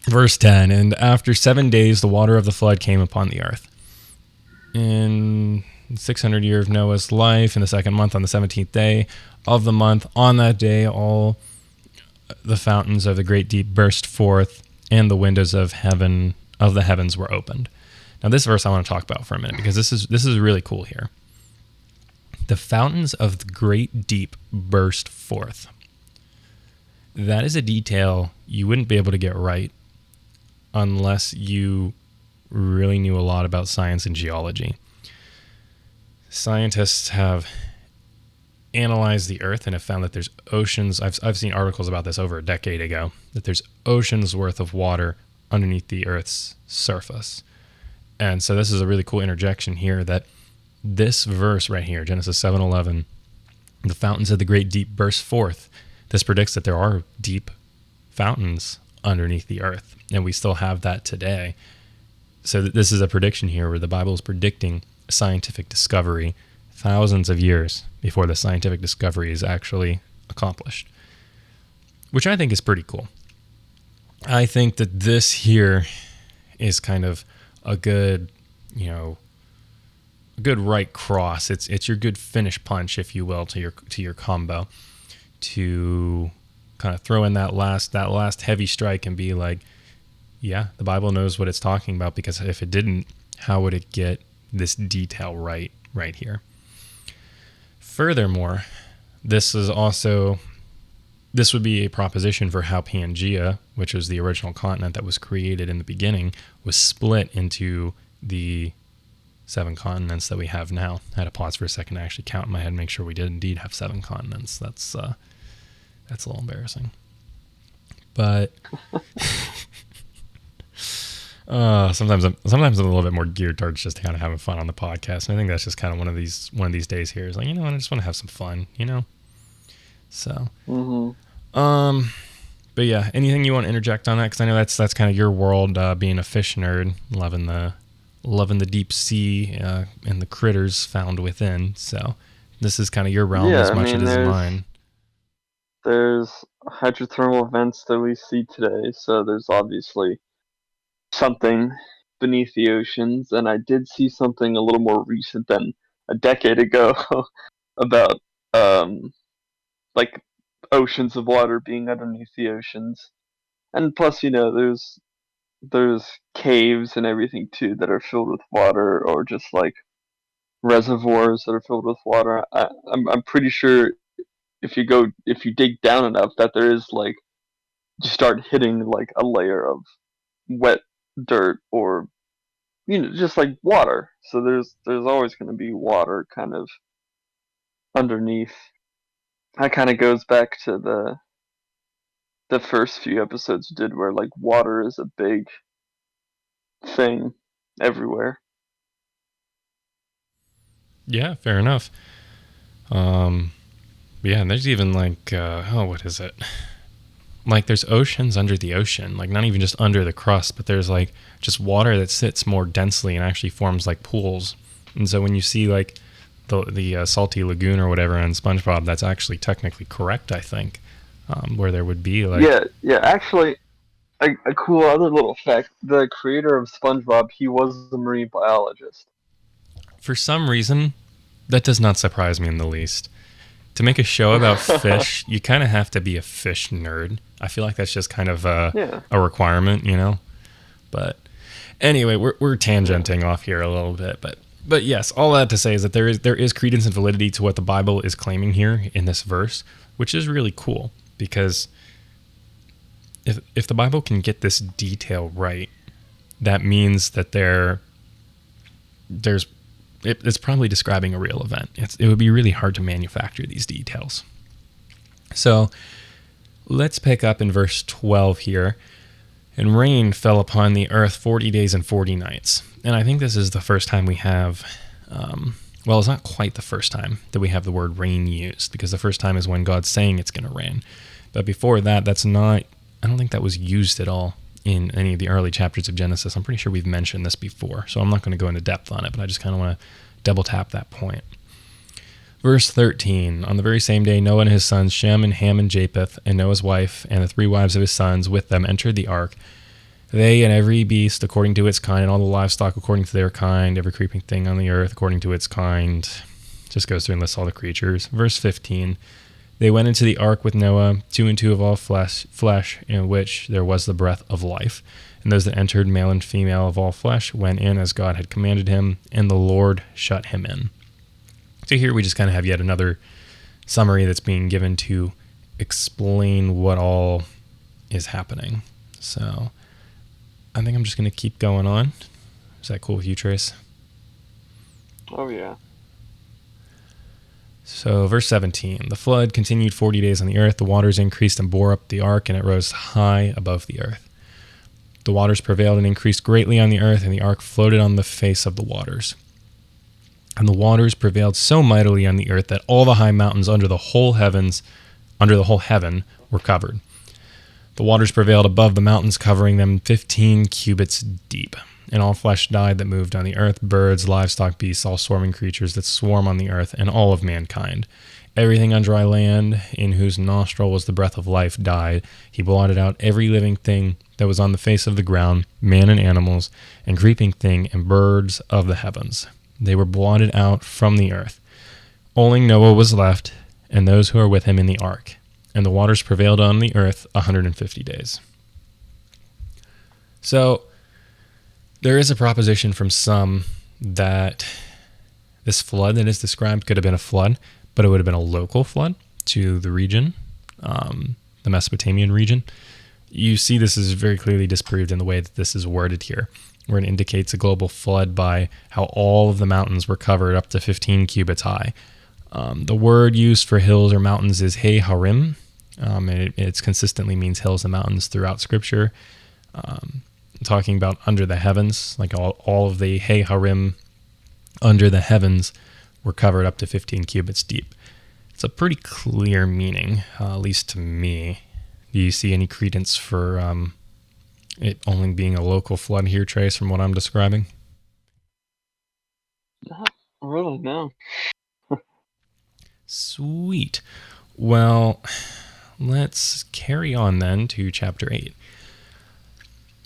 Verse 10. And after 7 days, the water of the flood came upon the earth. In the 600 year of Noah's life, in the 2nd month, on the 17th day of the month, on that day, all the fountains of the great deep burst forth, and the windows of the heavens were opened. Now, this verse I want to talk about for a minute, because this is really cool here. The fountains of the great deep burst forth. That is a detail you wouldn't be able to get right unless you really knew a lot about science and geology. Scientists have analyzed the Earth and have found that there's oceans. I've seen articles about this over a decade ago, that there's oceans worth of water underneath the Earth's surface. And so this is a really cool interjection here, that this verse right here, Genesis 7:11, the fountains of the great deep burst forth. This predicts that there are deep fountains underneath the earth, and we still have that today. So this is a prediction here where the Bible is predicting scientific discovery thousands of years before the scientific discovery is actually accomplished, which I think is pretty cool. I think that this here is kind of a good, a good right cross. It's your good finish punch, if you will, to your combo, to kind of throw in that last heavy strike and be like, yeah, the Bible knows what it's talking about, because if it didn't, how would it get this detail right here? Furthermore, this would be a proposition for how Pangaea, which was the original continent that was created in the beginning, was split into the 7 continents that we have now. I had to pause for a second to actually count in my head and make sure we did indeed have 7 continents. That's a little embarrassing. But sometimes I'm a little bit more geared towards just kind of having fun on the podcast. And I think that's just kind of one of these days here is like, I just want to have some fun, So, but yeah, anything you want to interject on that? Because I know that's kind of your world, being a fish nerd, loving the deep sea and the critters found within. So this is kind of your realm as much as it is mine. There's hydrothermal vents that we see today, so there's obviously something beneath the oceans, and I did see something a little more recent than a decade ago about like oceans of water being underneath the oceans. And plus, there's caves and everything too that are filled with water, or just like reservoirs that are filled with water. I'm pretty sure if you dig down enough, that there is like, you start hitting like a layer of wet dirt, or just like water. So there's always going to be water kind of underneath. That kind of goes back to the first few episodes we did, where like water is a big thing everywhere. Yeah, fair enough. Yeah, and there's even like, what is it? Like there's oceans under the ocean, like not even just under the crust, but there's like just water that sits more densely and actually forms like pools. And so when you see like the salty lagoon or whatever on SpongeBob, that's actually technically correct, I think, where there would be like... Yeah, actually, a cool other little fact, the creator of SpongeBob, he was a marine biologist. For some reason, that does not surprise me in the least. To make a show about fish, you kind of have to be a fish nerd. I feel like that's just kind of a requirement, But anyway, we're tangenting off here a little bit. But yes, all that to say is that there is credence and validity to what the Bible is claiming here in this verse, which is really cool, because if the Bible can get this detail right, that means that it's probably describing a real event. It would be really hard to manufacture these details. So let's pick up in verse 12 here. And rain fell upon the earth 40 days and 40 nights. And I think this is the first time we have, it's not quite the first time that we have the word rain used, because the first time is when God's saying it's going to rain. But before that, I don't think that was used at all in any of the early chapters of Genesis. I'm pretty sure we've mentioned this before, so I'm not going to go into depth on it, but I just kind of want to double tap that point. Verse 13, on the very same day, Noah and his sons, Shem and Ham and Japheth, and Noah's wife, and the 3 wives of his sons with them entered the ark. They and every beast according to its kind, and all the livestock according to their kind, every creeping thing on the earth according to its kind. Just goes through and lists all the creatures. Verse 15, they went into the ark with Noah, 2 and 2 of all flesh, in which there was the breath of life. And those that entered, male and female of all flesh, went in as God had commanded him, and the Lord shut him in. So here we just kind of have yet another summary that's being given to explain what all is happening. So I think I'm just going to keep going on. Is that cool with you, Trace? Oh, yeah. So verse 17, the flood continued 40 days on the earth. The waters increased and bore up the ark, and it rose high above the earth. The waters prevailed and increased greatly on the earth, and the ark floated on the face of the waters. And the waters prevailed so mightily on the earth that all the high mountains under the whole heaven were covered. The waters prevailed above the mountains, covering them 15 cubits deep. And all flesh died that moved on the earth, birds, livestock, beasts, all swarming creatures that swarm on the earth, and all of mankind. Everything on dry land, in whose nostril was the breath of life, died. He blotted out every living thing that was on the face of the ground, man and animals, and creeping thing, and birds of the heavens. They were blotted out from the earth. Only Noah was left, and those who were with him in the ark. And the waters prevailed on the earth 150 days. So, there is a proposition from some that this flood that is described could have been a flood, but it would have been a local flood to the region, the Mesopotamian region. You see this is very clearly disproved in the way that this is worded here, where it indicates a global flood by how all of the mountains were covered up to 15 cubits high. The word used for hills or mountains is Hey Harim. It consistently means hills and mountains throughout Scripture. Talking about under the heavens, like all of the Hey Harim under the heavens were covered up to 15 cubits deep. It's a pretty clear meaning, at least to me. Do you see any credence for it only being a local flood here, Trace, from what I'm describing? Not really, no. Sweet. Well, let's carry on then to chapter 8.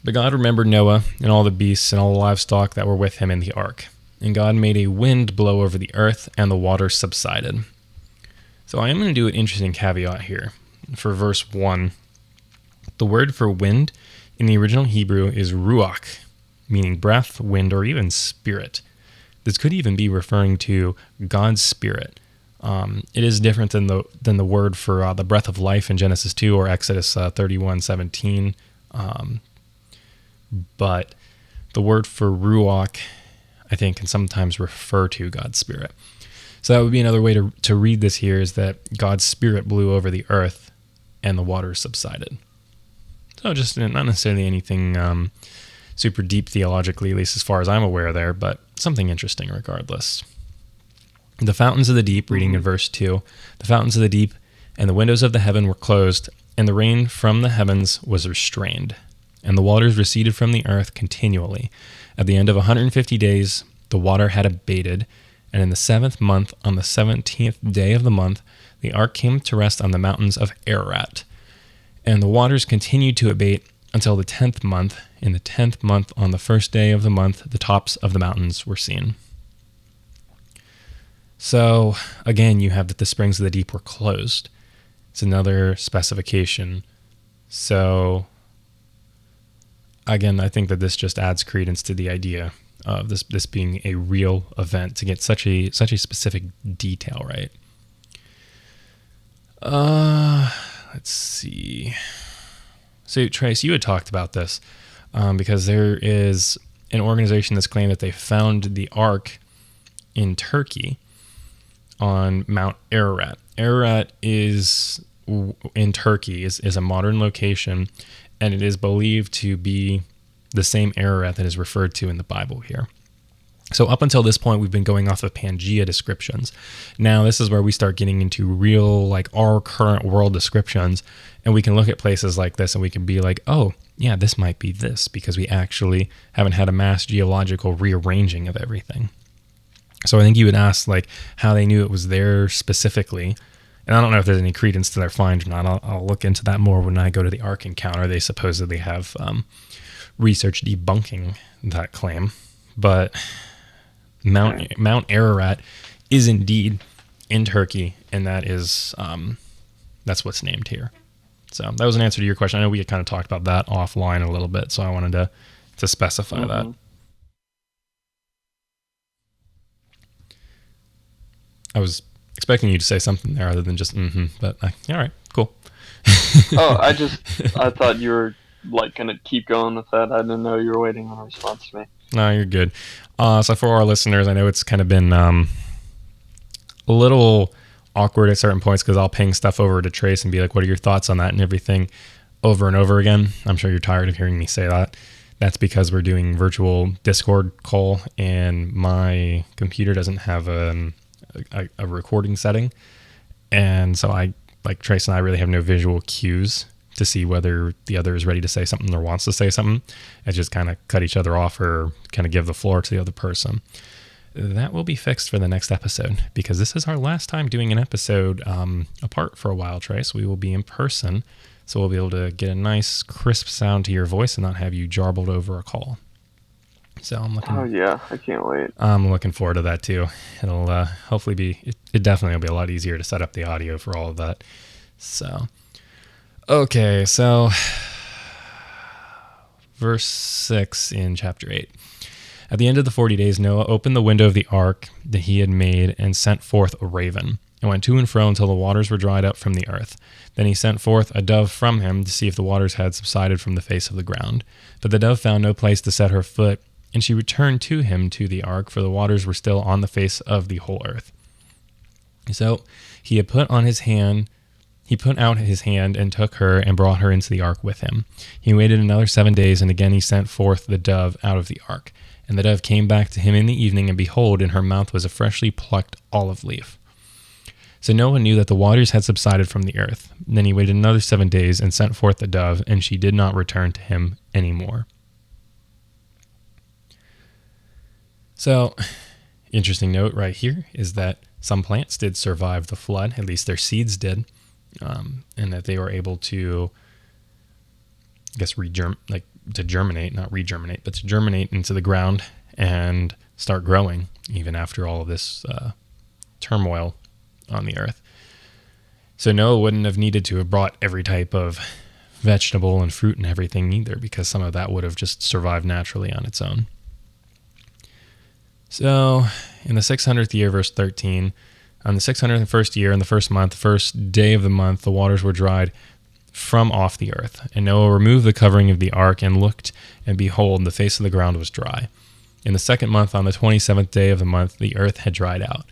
But God remembered Noah and all the beasts and all the livestock that were with him in the ark. And God made a wind blow over the earth, and the waters subsided. So I am going to do an interesting caveat here. For verse 1, the word for wind in the original Hebrew is ruach, meaning breath, wind, or even spirit. This could even be referring to God's spirit. It is different than the word for the breath of life in Genesis 2 or Exodus 31:17. But the word for ruach, I think, can sometimes refer to God's spirit. So that would be another way to read this here, is that God's spirit blew over the earth and the waters subsided. So just not necessarily anything super deep theologically, at least as far as I'm aware there, but something interesting regardless. The fountains of the deep, reading in verse 2, the fountains of the deep and the windows of the heaven were closed, and the rain from the heavens was restrained, and the waters receded from the earth continually. At the end of 150 days, the water had abated, and in the 7th month, on the 17th day of the month, the ark came to rest on the mountains of Ararat. And the waters continued to abate until the 10th month. In the 10th month, on the 1st day of the month, the tops of the mountains were seen. So, again, you have that the springs of the deep were closed. It's another specification. So, again, I think that this just adds credence to the idea of this being a real event, to get such a specific detail, right? Let's see. So, Trace, you had talked about this because there is an organization that's claimed that they found the ark in Turkey on Mount Ararat. Ararat is in Turkey, is a modern location, and it is believed to be the same Ararat that is referred to in the Bible here. So up until this point, we've been going off of Pangea descriptions. Now, this is where we start getting into real, like, our current world descriptions, and we can look at places like this and we can be like, oh, yeah, this might be this, because we actually haven't had a mass geological rearranging of everything. So I think you would ask, like, how they knew it was there specifically. And I don't know if there's any credence to their find or not. I'll look into that more when I go to the Ark Encounter. They supposedly have research debunking that claim. But Mount Ararat is indeed in Turkey, and that is that's what's named here. So that was an answer to your question. I know we had kind of talked about that offline a little bit, so I wanted to specify that. I was expecting you to say something there other than just but all right, Cool. Oh, I thought you were like gonna keep going with that. I didn't know you were waiting on a response to me. No, you're good. So for our listeners, I know it's kind of been a little awkward at certain points because I'll ping stuff over to Trace and be like, what are your thoughts on that and everything over and over again. I'm sure you're tired of hearing me say that. That's because we're doing virtual Discord call and my computer doesn't have a recording setting. And so Trace and I really have no visual cues to see whether the other is ready to say something or wants to say something. I just kind of cut each other off or kind of give the floor to the other person. That will be fixed for the next episode because this is our last time doing an episode apart for a while, Trace. We will be in person, so we'll be able to get a nice crisp sound to your voice and not have you jarbled over a call. So I'm looking. Oh yeah, I can't wait. I'm looking forward to that too. It'll hopefully be. It definitely will be a lot easier to set up the audio for all of that. So, okay, so verse 6 in chapter 8. At the end of the 40 days, Noah opened the window of the ark that he had made and sent forth a raven, and went to and fro until the waters were dried up from the earth. Then he sent forth a dove from him to see if the waters had subsided from the face of the ground. But the dove found no place to set her foot, and she returned to him to the ark, for the waters were still on the face of the whole earth. So he had put out his hand and took her and brought her into the ark with him. He waited another 7 days, and again he sent forth the dove out of the ark. And the dove came back to him in the evening, and behold, in her mouth was a freshly plucked olive leaf. So Noah knew that the waters had subsided from the earth. Then he waited another 7 days and sent forth the dove, and she did not return to him any more. So, interesting note right here is that some plants did survive the flood, at least their seeds did, and that they were able to, I guess, germinate into the ground and start growing even after all of this turmoil on the earth. So Noah wouldn't have needed to have brought every type of vegetable and fruit and everything either, because some of that would have just survived naturally on its own. So in the 600th year, verse 13, on the 601st year, in the first month, the first day of the month, the waters were dried from off the earth. And Noah removed the covering of the ark and looked, and behold, the face of the ground was dry. In the second month, on the 27th day of the month, the earth had dried out.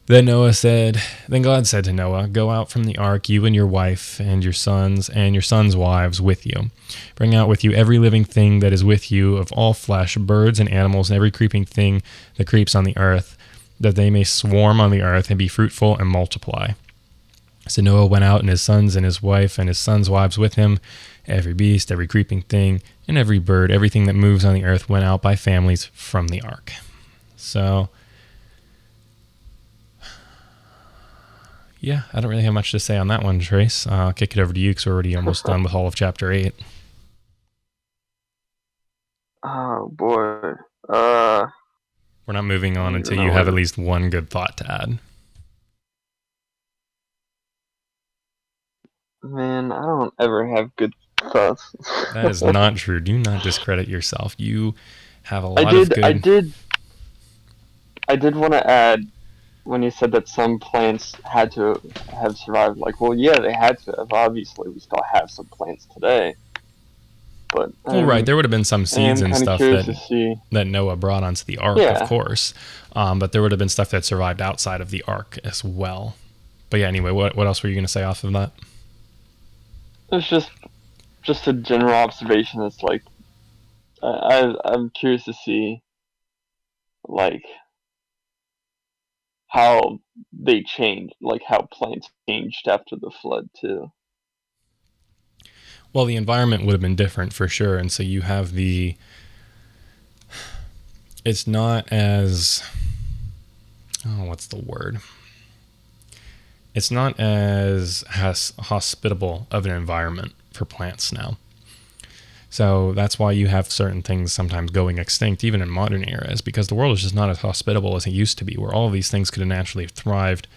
Then God said to Noah, go out from the ark, you and your wife and your sons wives with you. Bring out with you every living thing that is with you of all flesh, birds and animals, and every creeping thing that creeps on the earth, that they may swarm on the earth and be fruitful and multiply. So Noah went out, and his sons and his wife and his sons' wives with him. Every beast, every creeping thing, and every bird, everything that moves on the earth went out by families from the ark. So, yeah, I don't really have much to say on that one, Trace. I'll kick it over to you because we're already almost done with all of chapter 8. Oh, boy. We're not moving on until you have at least one good thought to add. Man, I don't ever have good thoughts. That is not true. Do not discredit yourself. You have a lot of good... I did want to add, when you said that some plants had to have survived, like, well, yeah, they had to have. Obviously, we still have some plants today. But right, there would have been some seeds and stuff that Noah brought onto the ark, of course. But there would have been stuff that survived outside of the ark as well. But yeah, anyway, what else were you going to say off of that? It's just a general observation. It's like, I'm curious to see, like, how they changed, like how plants changed after the flood too. Well, the environment would have been different for sure, and so you have it's not as, what's the word? It's not as hospitable of an environment for plants now. So that's why you have certain things sometimes going extinct, even in modern eras, because the world is just not as hospitable as it used to be, where all of these things could have naturally thrived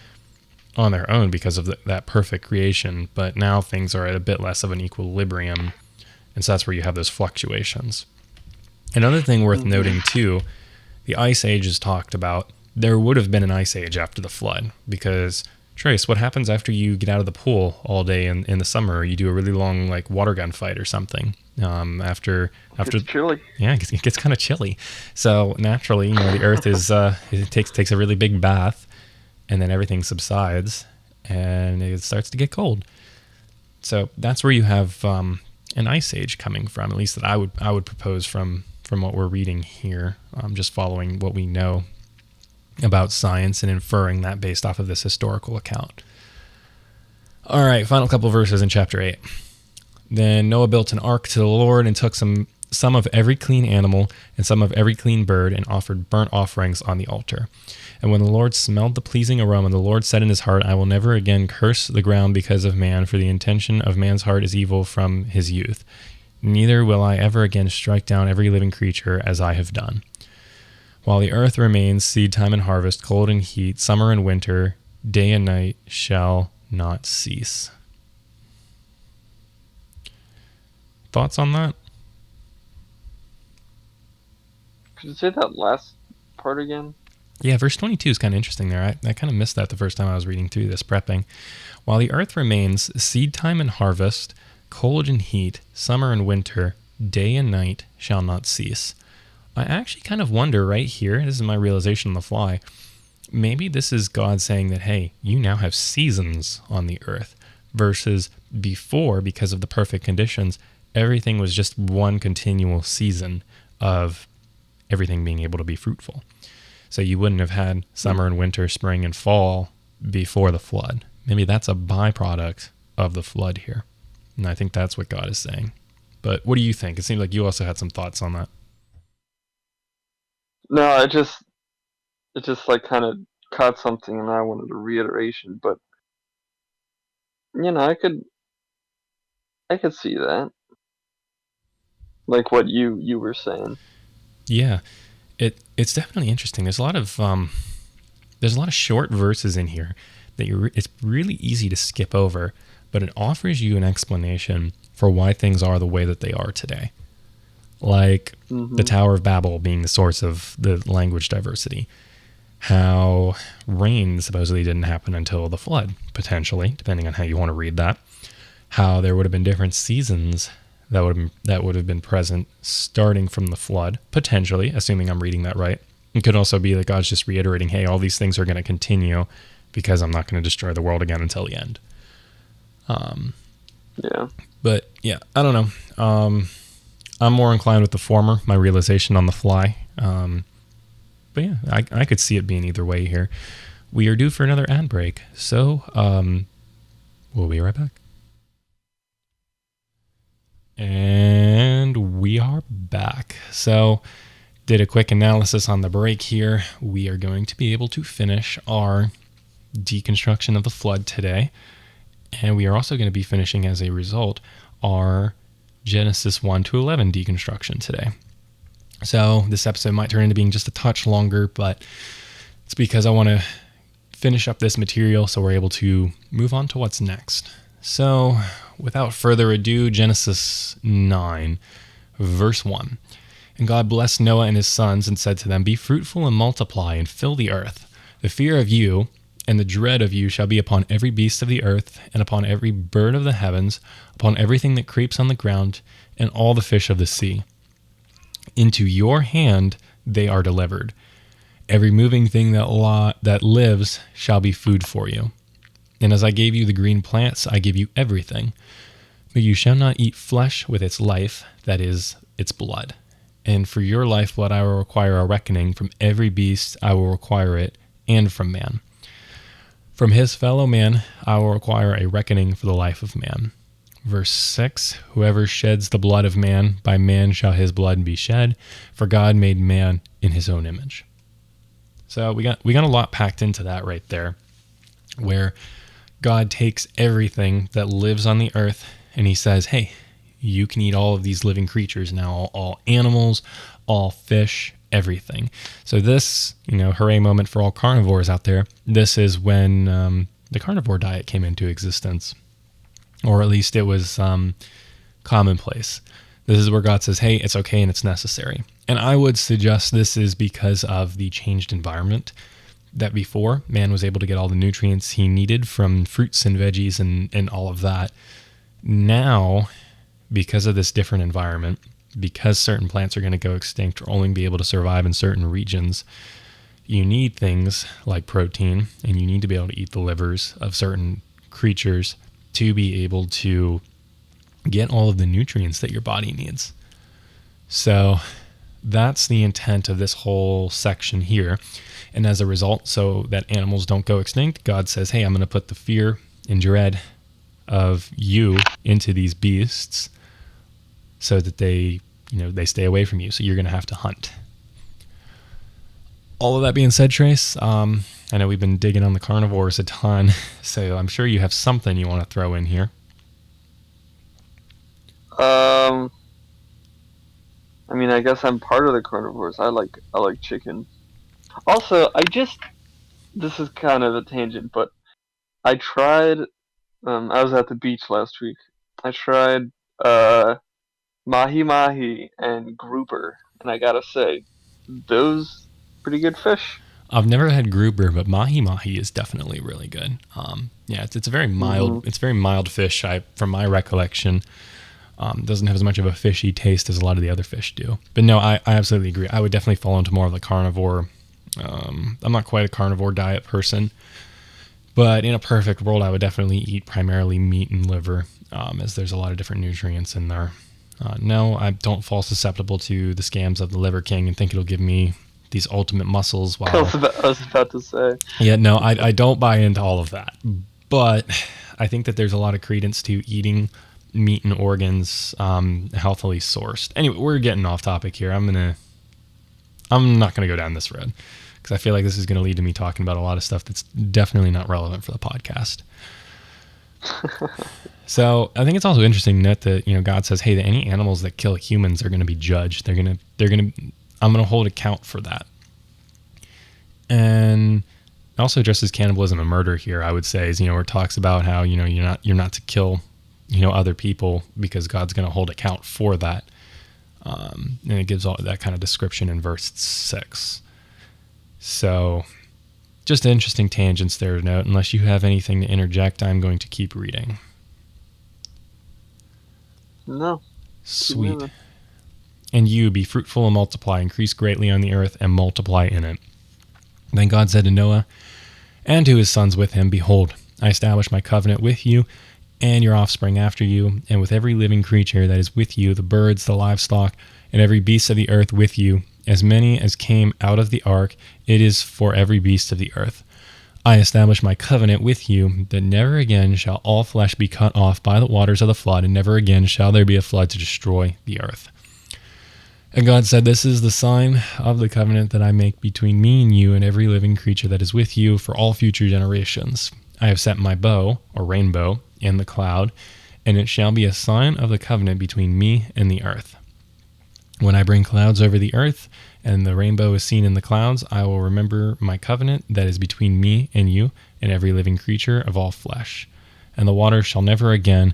on their own because of that perfect creation. But now things are at a bit less of an equilibrium, and so that's where you have those fluctuations. Another thing worth noting, too, the Ice Age is talked about. There would have been an Ice Age after the flood, because Trace, what happens after you get out of the pool all day in the summer? Or you do a really long like water gun fight or something. After It's chilly. yeah, it gets kind of chilly. So naturally, the Earth is it takes a really big bath, and then everything subsides, and it starts to get cold. So that's where you have an ice age coming from. At least that I would propose from what we're reading here. Just following what we know about science and inferring that based off of this historical account. All right, final couple verses in chapter 8. Then Noah built an ark to the Lord and took some of every clean animal and some of every clean bird and offered burnt offerings on the altar. And when the Lord smelled the pleasing aroma, the Lord said in his heart, I will never again curse the ground because of man, for the intention of man's heart is evil from his youth. Neither will I ever again strike down every living creature as I have done. While the earth remains, seed time and harvest, cold and heat, summer and winter, day and night shall not cease. Thoughts on that? Could you say that last part again? Yeah, verse 22 is kind of interesting there. I kind of missed that the first time I was reading through this, prepping. While the earth remains, seed time and harvest, cold and heat, summer and winter, day and night shall not cease. I actually kind of wonder right here, this is my realization on the fly, maybe this is God saying that, hey, you now have seasons on the earth, versus before, because of the perfect conditions, everything was just one continual season of everything being able to be fruitful. So you wouldn't have had summer and winter, spring and fall before the flood. Maybe that's a byproduct of the flood here. And I think that's what God is saying. But what do you think? It seems like you also had some thoughts on that. No, it just like kind of caught something, and I wanted a reiteration. But I could see that, like what you were saying. Yeah, it's definitely interesting. There's a lot of short verses in here that it's really easy to skip over, but it offers you an explanation for why things are the way that they are today. Like the Tower of Babel being the source of the language diversity. How rain supposedly didn't happen until the flood, potentially, depending on how you want to read that. How there would have been different seasons that would have been present starting from the flood, potentially, assuming I'm reading that right. It could also be that God's just reiterating, hey, all these things are going to continue because I'm not going to destroy the world again until the end. Yeah. But yeah, I don't know. I'm more inclined with the former, my realization on the fly. But yeah, I could see it being either way here. We are due for another ad break, so we'll be right back. And we are back. So, did a quick analysis on the break here. We are going to be able to finish our deconstruction of the flood today. And we are also going to be finishing, as a result, our Genesis 1 to 11 deconstruction today. So this episode might turn into being just a touch longer, but it's because I want to finish up this material so we're able to move on to what's next. So without further ado, Genesis 9, verse 1. And God blessed Noah and his sons and said to them, be fruitful and multiply and fill the earth. The fear of you and the dread of you shall be upon every beast of the earth, and upon every bird of the heavens, upon everything that creeps on the ground, and all the fish of the sea. Into your hand they are delivered. Every moving thing that lives shall be food for you. And as I gave you the green plants, I give you everything. But you shall not eat flesh with its life, that is, its blood. And for your lifeblood I will require a reckoning. From every beast I will require it, and from man. From his fellow man I will require a reckoning for the life of man. Verse 6, whoever sheds the blood of man, by man shall his blood be shed, for God made man in his own image. So we got a lot packed into that right there, where God takes everything that lives on the earth and he says, hey, you can eat all of these living creatures now, all animals, all fish, everything. So this, hooray moment for all carnivores out there. This is when the carnivore diet came into existence, or at least it was commonplace. This is where God says, hey, it's okay and it's necessary. And I would suggest this is because of the changed environment that before man was able to get all the nutrients he needed from fruits and veggies and all of that. Now, because of this different environment, because certain plants are going to go extinct or only be able to survive in certain regions, you need things like protein, and you need to be able to eat the livers of certain creatures to be able to get all of the nutrients that your body needs. So that's the intent of this whole section here. And as a result, so that animals don't go extinct, God says, hey, I'm going to put the fear and dread of you into these beasts so that they stay away from you. So you're going to have to hunt. All of that being said, Trace, I know we've been digging on the carnivores a ton, so I'm sure you have something you want to throw in here. I mean, I guess I'm part of the carnivores. I like chicken. Also, this is kind of a tangent, but I tried. I was at the beach last week. I tried mahi mahi and grouper, and I gotta say, those pretty good fish. I've never had grouper, but mahi mahi is definitely really good. Yeah, it's a very mild. Mm-hmm. It's very mild fish. From my recollection, doesn't have as much of a fishy taste as a lot of the other fish do. But no, I absolutely agree. I would definitely fall into more of the carnivore. I'm not quite a carnivore diet person, but in a perfect world, I would definitely eat primarily meat and liver, as there's a lot of different nutrients in there. No, I don't fall susceptible to the scams of the Liver King and think it'll give me these ultimate muscles. I was about to say. Yeah, no, I don't buy into all of that. But I think that there's a lot of credence to eating meat and organs healthily sourced. Anyway, we're getting off topic here. I'm not gonna go down this road because I feel like this is gonna lead to me talking about a lot of stuff that's definitely not relevant for the podcast. So I think it's also interesting to note that God says, hey, that any animals that kill humans are going to be judged. I'm going to hold account for that. And also addresses cannibalism and murder here, I would say, is where it talks about how you're not to kill other people because God's going to hold account for that. And it gives all that kind of description in verse 6. So just interesting tangents there to note. Unless you have anything to interject, I'm going to keep reading. No. Sweet. And you, be fruitful and multiply, increase greatly on the earth and multiply in it. Then God said to Noah and to his sons with him, behold, I establish my covenant with you and your offspring after you, and with every living creature that is with you, the birds, the livestock, and every beast of the earth with you, as many as came out of the ark, it is for every beast of the earth. I establish my covenant with you, that never again shall all flesh be cut off by the waters of the flood, and never again shall there be a flood to destroy the earth. And God said, this is the sign of the covenant that I make between me and you and every living creature that is with you for all future generations. I have set my bow, or rainbow, in the cloud, and it shall be a sign of the covenant between me and the earth. When I bring clouds over the earth, and the rainbow is seen in the clouds, I will remember my covenant that is between me and you and every living creature of all flesh. And the water shall never again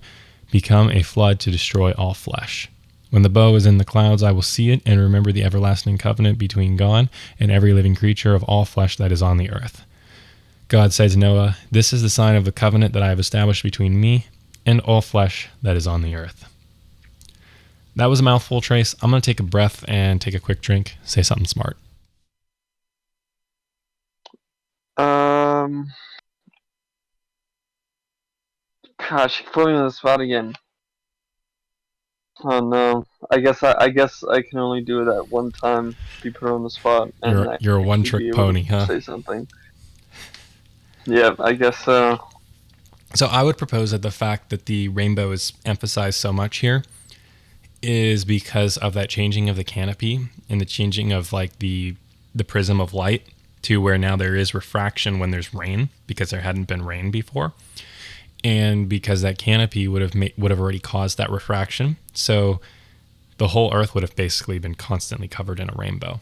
become a flood to destroy all flesh. When the bow is in the clouds, I will see it and remember the everlasting covenant between God and every living creature of all flesh that is on the earth. God said to Noah, this is the sign of the covenant that I have established between me and all flesh that is on the earth. That was a mouthful, Trace. I'm going to take a breath and take a quick drink. Say something smart. Gosh, you put me on the spot again. Oh no. I guess I can only do it at one time. Be put on the spot, and you're a one-trick pony, huh? Say something. Yeah, I guess so. So I would propose that the fact that the rainbow is emphasized so much here is because of that changing of the canopy and the changing of like the prism of light to where now there is refraction when there's rain because there hadn't been rain before, and because that canopy would have already caused that refraction, so the whole earth would have basically been constantly covered in a rainbow.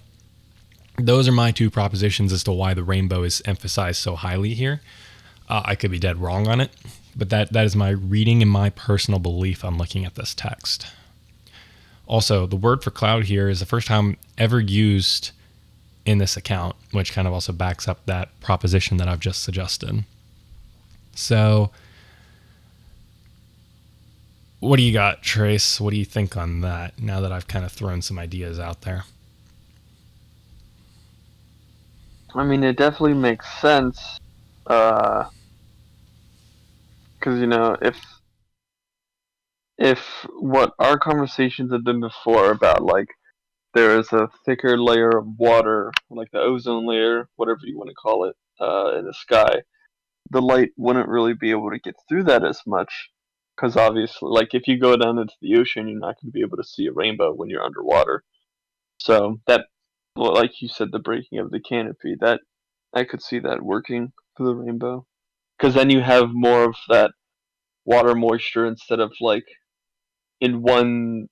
Those are my two propositions as to why the rainbow is emphasized so highly here. I could be dead wrong on it, but that is my reading and my personal belief on looking at this text. Also, the word for cloud here is the first time ever used in this account, which kind of also backs up that proposition that I've just suggested. So what do you got, Trace? What do you think on that, now that I've kind of thrown some ideas out there? I mean, it definitely makes sense. Because, if what our conversations have been before about, like, there is a thicker layer of water, like the ozone layer, whatever you want to call it, in the sky, the light wouldn't really be able to get through that as much. Because obviously, like, if you go down into the ocean, you're not going to be able to see a rainbow when you're underwater. So that, well, like you said, the breaking of the canopy, that I could see that working for the rainbow. Because then you have more of that water moisture instead of, like, in one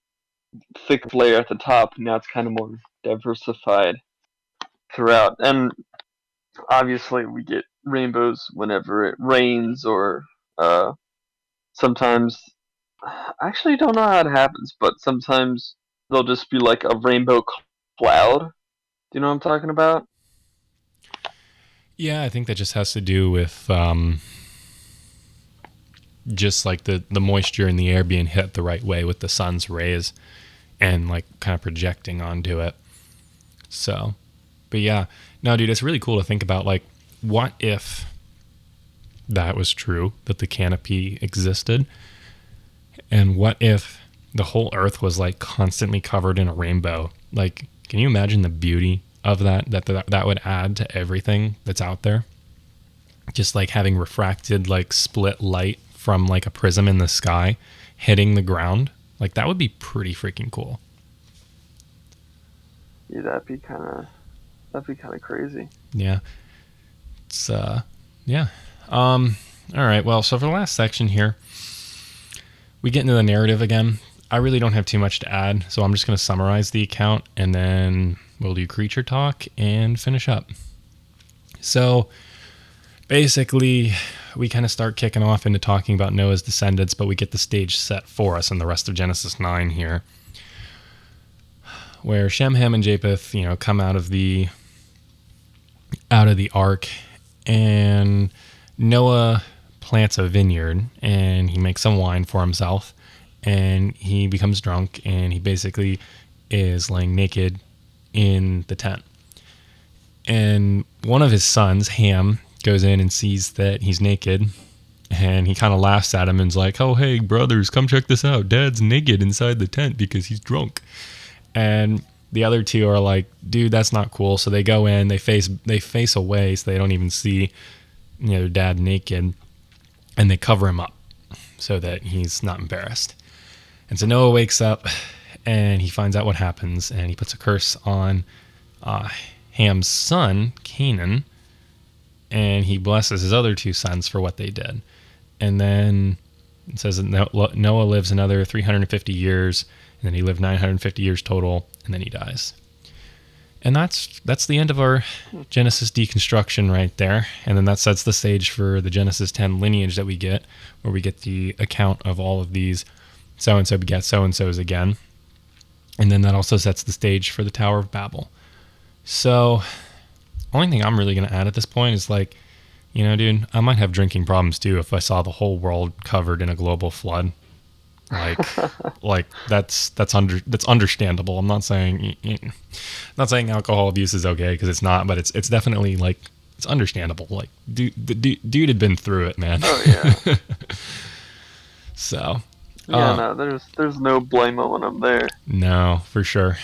thick layer at the top. Now it's kind of more diversified throughout. And obviously, we get rainbows whenever it rains, or sometimes. I actually don't know how it happens, but sometimes there'll just be like a rainbow cloud. Do you know what I'm talking about? Yeah, I think that just has to do with just like the moisture in the air being hit the right way with the sun's rays and like kind of projecting onto it. So, but yeah, no, dude, it's really cool to think about, like, what if that was true, that the canopy existed, and what if the whole earth was like constantly covered in a rainbow? Like, can you imagine the beauty of that would add to everything that's out there? Just like having refracted, like, split light from like a prism in the sky hitting the ground. Like, that would be pretty freaking cool. Yeah, that'd be kind of crazy. Yeah. It's yeah. All right. Well, so for the last section here, we get into the narrative again. I really don't have too much to add, so I'm just going to summarize the account, and then we'll do creature talk and finish up. So basically, we kind of start kicking off into talking about Noah's descendants, but we get the stage set for us in the rest of Genesis 9 here, where Shem, Ham, and Japheth, come out of the ark, and Noah plants a vineyard, and he makes some wine for himself, and he becomes drunk, and he basically is laying naked in the tent. And one of his sons, Ham, goes in and sees that he's naked, and he kind of laughs at him and's like, "Oh, hey, brothers, come check this out. Dad's naked inside the tent because he's drunk." And the other two are like, "Dude, that's not cool." So they go in, they face away so they don't even see, their dad naked, and they cover him up so that he's not embarrassed. And so Noah wakes up, and he finds out what happens, and he puts a curse on Ham's son, Canaan, and he blesses his other two sons for what they did. And then it says that Noah lives another 350 years, and then he lived 950 years total, and then he dies. And that's the end of our Genesis deconstruction right there. And then that sets the stage for the Genesis 10 lineage that we get, where we get the account of all of these so-and-so begat so-and-sos again. And then that also sets the stage for the Tower of Babel. So, only thing I'm really going to add at this point is, like, dude, I might have drinking problems too if I saw the whole world covered in a global flood. Like that's understandable. I'm not saying alcohol abuse is okay, because it's not, but it's definitely, like, it's understandable. Like, dude had been through it, man. Oh yeah. So yeah, no, there's no blame on him there. No, for sure.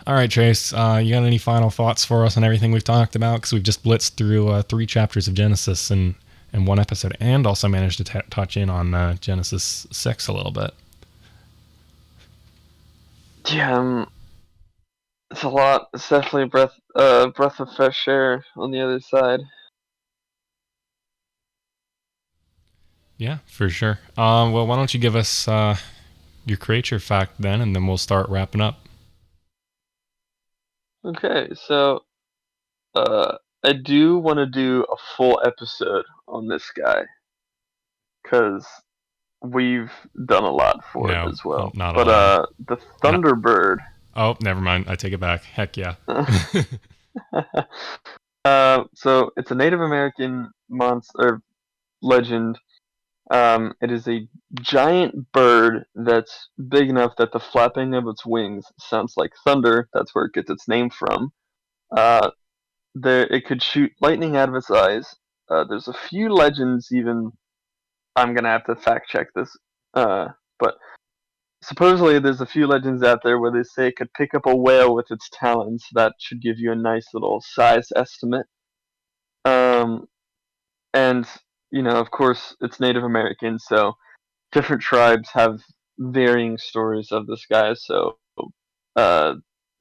All right, Trace, you got any final thoughts for us on everything we've talked about? Because we've just blitzed through 3 chapters of Genesis in one episode, and also managed to touch in on Genesis 6 a little bit. Yeah, it's a lot. It's definitely a breath of fresh air on the other side. Yeah, for sure. Well, why don't you give us your creature fact then, and then we'll start wrapping up. Okay, so I do want to do a full episode on this guy, because we've done a lot for it as well. Not but the Thunderbird. Oh, never mind. I take it back. Heck yeah. So it's a Native American monster legend. It is a giant bird that's big enough that the flapping of its wings sounds like thunder. That's where it gets its name from. Uh, it could shoot lightning out of its eyes. There's a few legends even. I'm gonna have to fact check this. But supposedly there's a few legends out there where they say it could pick up a whale with its talons. That should give you a nice little size estimate. Um, and of course, it's Native American, so different tribes have varying stories of this guy. So, uh,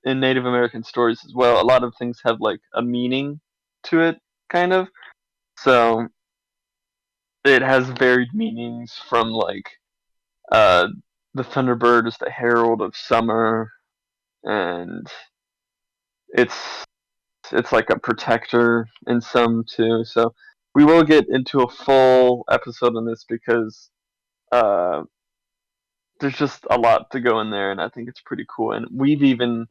in Native American stories as well, a lot of things have like a meaning to it, kind of. So it has varied meanings from like uh, the Thunderbird is the herald of summer, and it's it's like a protector in some too. So we will get into a full episode on this because uh, there's just a lot to go in there, and I think it's pretty cool. And we've even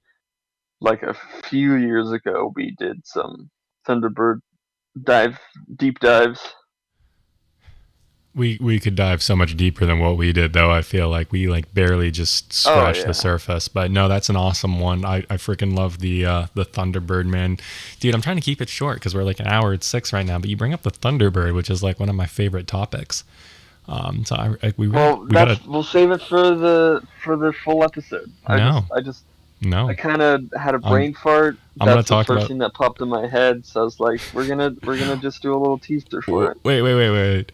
like a few years ago we did some Thunderbird deep dives. We could dive so much deeper than what we did, though. I feel like we like barely just Oh scratched the yeah. surface. But no, that's an awesome one. I freaking love the Thunderbird, man, dude. I'm trying to keep it short because we're like an hour at 6 right now. But you bring up the Thunderbird, which is like one of my favorite topics. So we really Well, we gotta we'll save it for the full episode. no I no. kind of had a I'm brain fart. I'm gonna That's the talk first about. thing that popped in my head. So I was like, we're gonna just do a little teaser for it. Wait.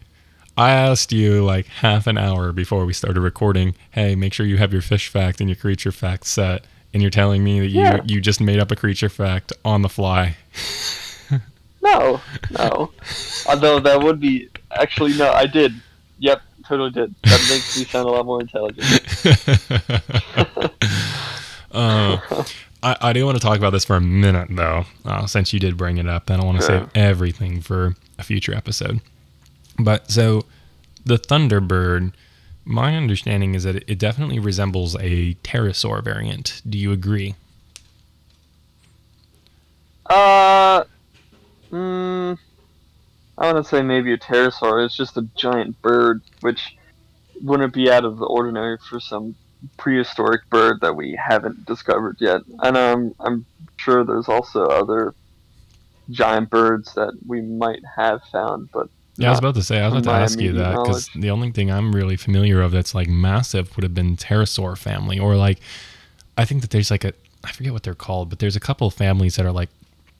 I asked you like half an hour before we started recording, hey, make sure you have your fish fact and your creature fact set. And you're telling me that Yeah. you just made up a creature fact on the fly. No, no. Although that would be actually no, I did. Yep, totally did. That makes me sound a lot more intelligent. uh, I do want to talk about this for a minute, though, since you did bring it up. I don't want to save Sure. everything for a future episode. But so the Thunderbird, my understanding is that it definitely resembles a pterosaur variant. Do you agree? Uh, mm, I want to say maybe a pterosaur. It's just a giant bird, which wouldn't be out of the ordinary for some prehistoric bird that we haven't discovered yet. And I'm sure there's also other giant birds that we might have found, but Yeah, I was not about to say, I was from about to my ask you immediate that because knowledge. the only thing I'm really familiar of that's like massive would have been pterosaur family, or like I think that there's like I forget what they're called, but there's a couple of families that are like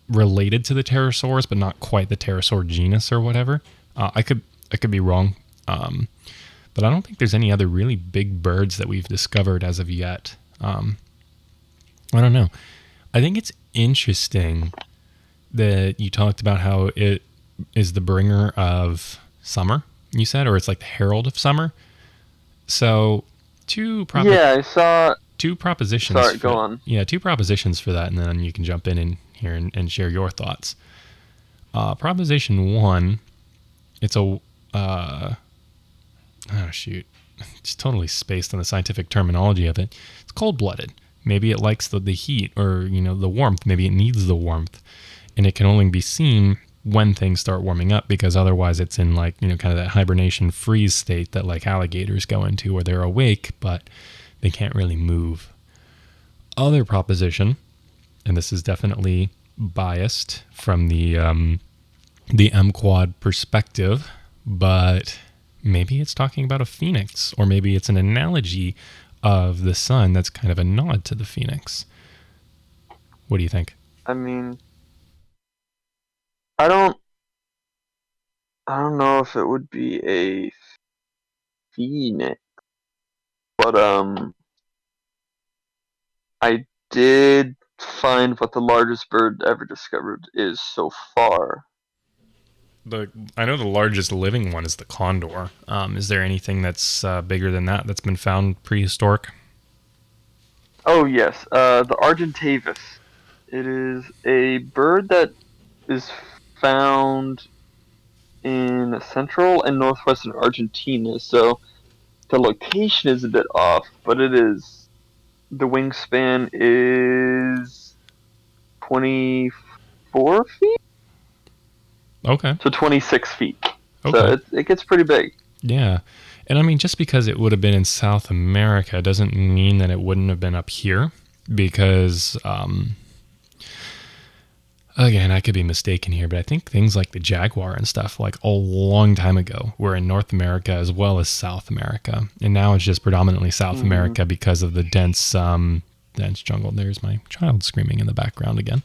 related to the pterosaurs, but not quite the pterosaur genus or whatever. I could be wrong, but I don't think there's any other really big birds that we've discovered as of yet. I don't know. I think it's interesting that you talked about how it is the bringer of summer, you said, or it's like the herald of summer. So Yeah, I saw. two propositions Sorry, for go on. two propositions for that, and then you can jump in here and share your thoughts. Proposition one, it's a oh shoot, just totally spaced on the scientific terminology of it. It's cold-blooded. Maybe it likes the heat or the warmth. Maybe it needs the warmth, and it can only be seen when things start warming up, because otherwise it's in like kind of that hibernation freeze state that like alligators go into, where they're awake but they can't really move. Other proposition, and this is definitely biased from the M-Quad perspective, but maybe it's talking about a phoenix, or maybe it's an analogy of the sun that's kind of a nod to the phoenix. What do you think? I mean, I don't. I don't know if it would be a phoenix, but I did find what the largest bird ever discovered is so far. I know the largest living one is the condor. Is there anything that's bigger than that that's been found prehistoric? Oh yes, the Argentavis. It is a bird that is found in central and northwestern Argentina. So the location is a bit off, but the wingspan is 20 24 feet to 26 feet. Okay. So it gets pretty big. Yeah. And I mean, just because it would have been in South America doesn't mean that it wouldn't have been up here, because, again, I could be mistaken here, but I think things like the jaguar and stuff, like a long time ago, were in North America as well as South America. And now it's just predominantly South America because of the dense jungle. There's my child screaming in the background again.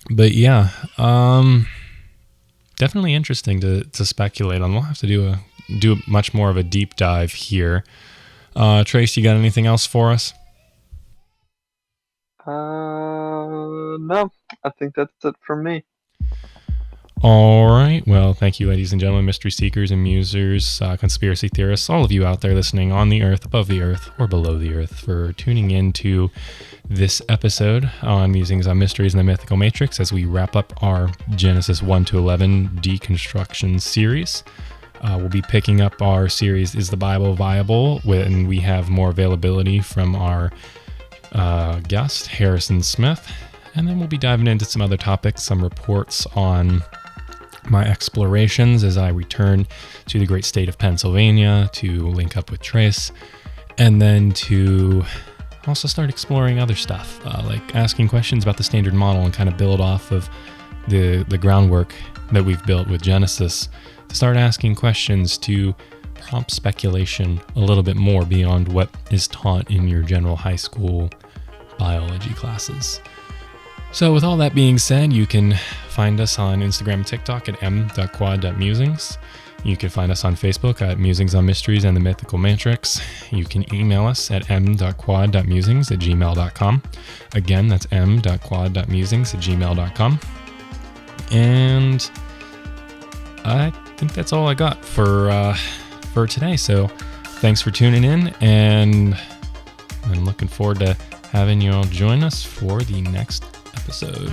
But yeah, definitely interesting to speculate on. We'll have to do much more of a deep dive here. Trace, you got anything else for us? No, I think that's it from me. All right. Well, thank you, ladies and gentlemen, mystery seekers and musers, conspiracy theorists, all of you out there listening on the earth, above the earth, or below the earth, for tuning in to this episode on Musings on Mysteries and the Mythical Matrix as we wrap up our Genesis 1 to 11 Deconstruction series. We'll be picking up our series, Is the Bible Viable?, when we have more availability from our guest, Harrison Smith. And then we'll be diving into some other topics, some reports on my explorations as I return to the great state of Pennsylvania to link up with Trace, and then to also start exploring other stuff, like asking questions about the standard model and kind of build off of the groundwork that we've built with Genesis, to start asking questions to prompt speculation a little bit more beyond what is taught in your general high school biology classes. So with all that being said, you can find us on Instagram and TikTok at m.quad.musings. You can find us on Facebook at Musings on Mysteries and the Mythical Matrix. You can email us at m.quad.musings@gmail.com. Again, that's m.quad.musings@gmail.com. And I think that's all I got for today. So thanks for tuning in, and I'm looking forward to having you all join us for the next episode.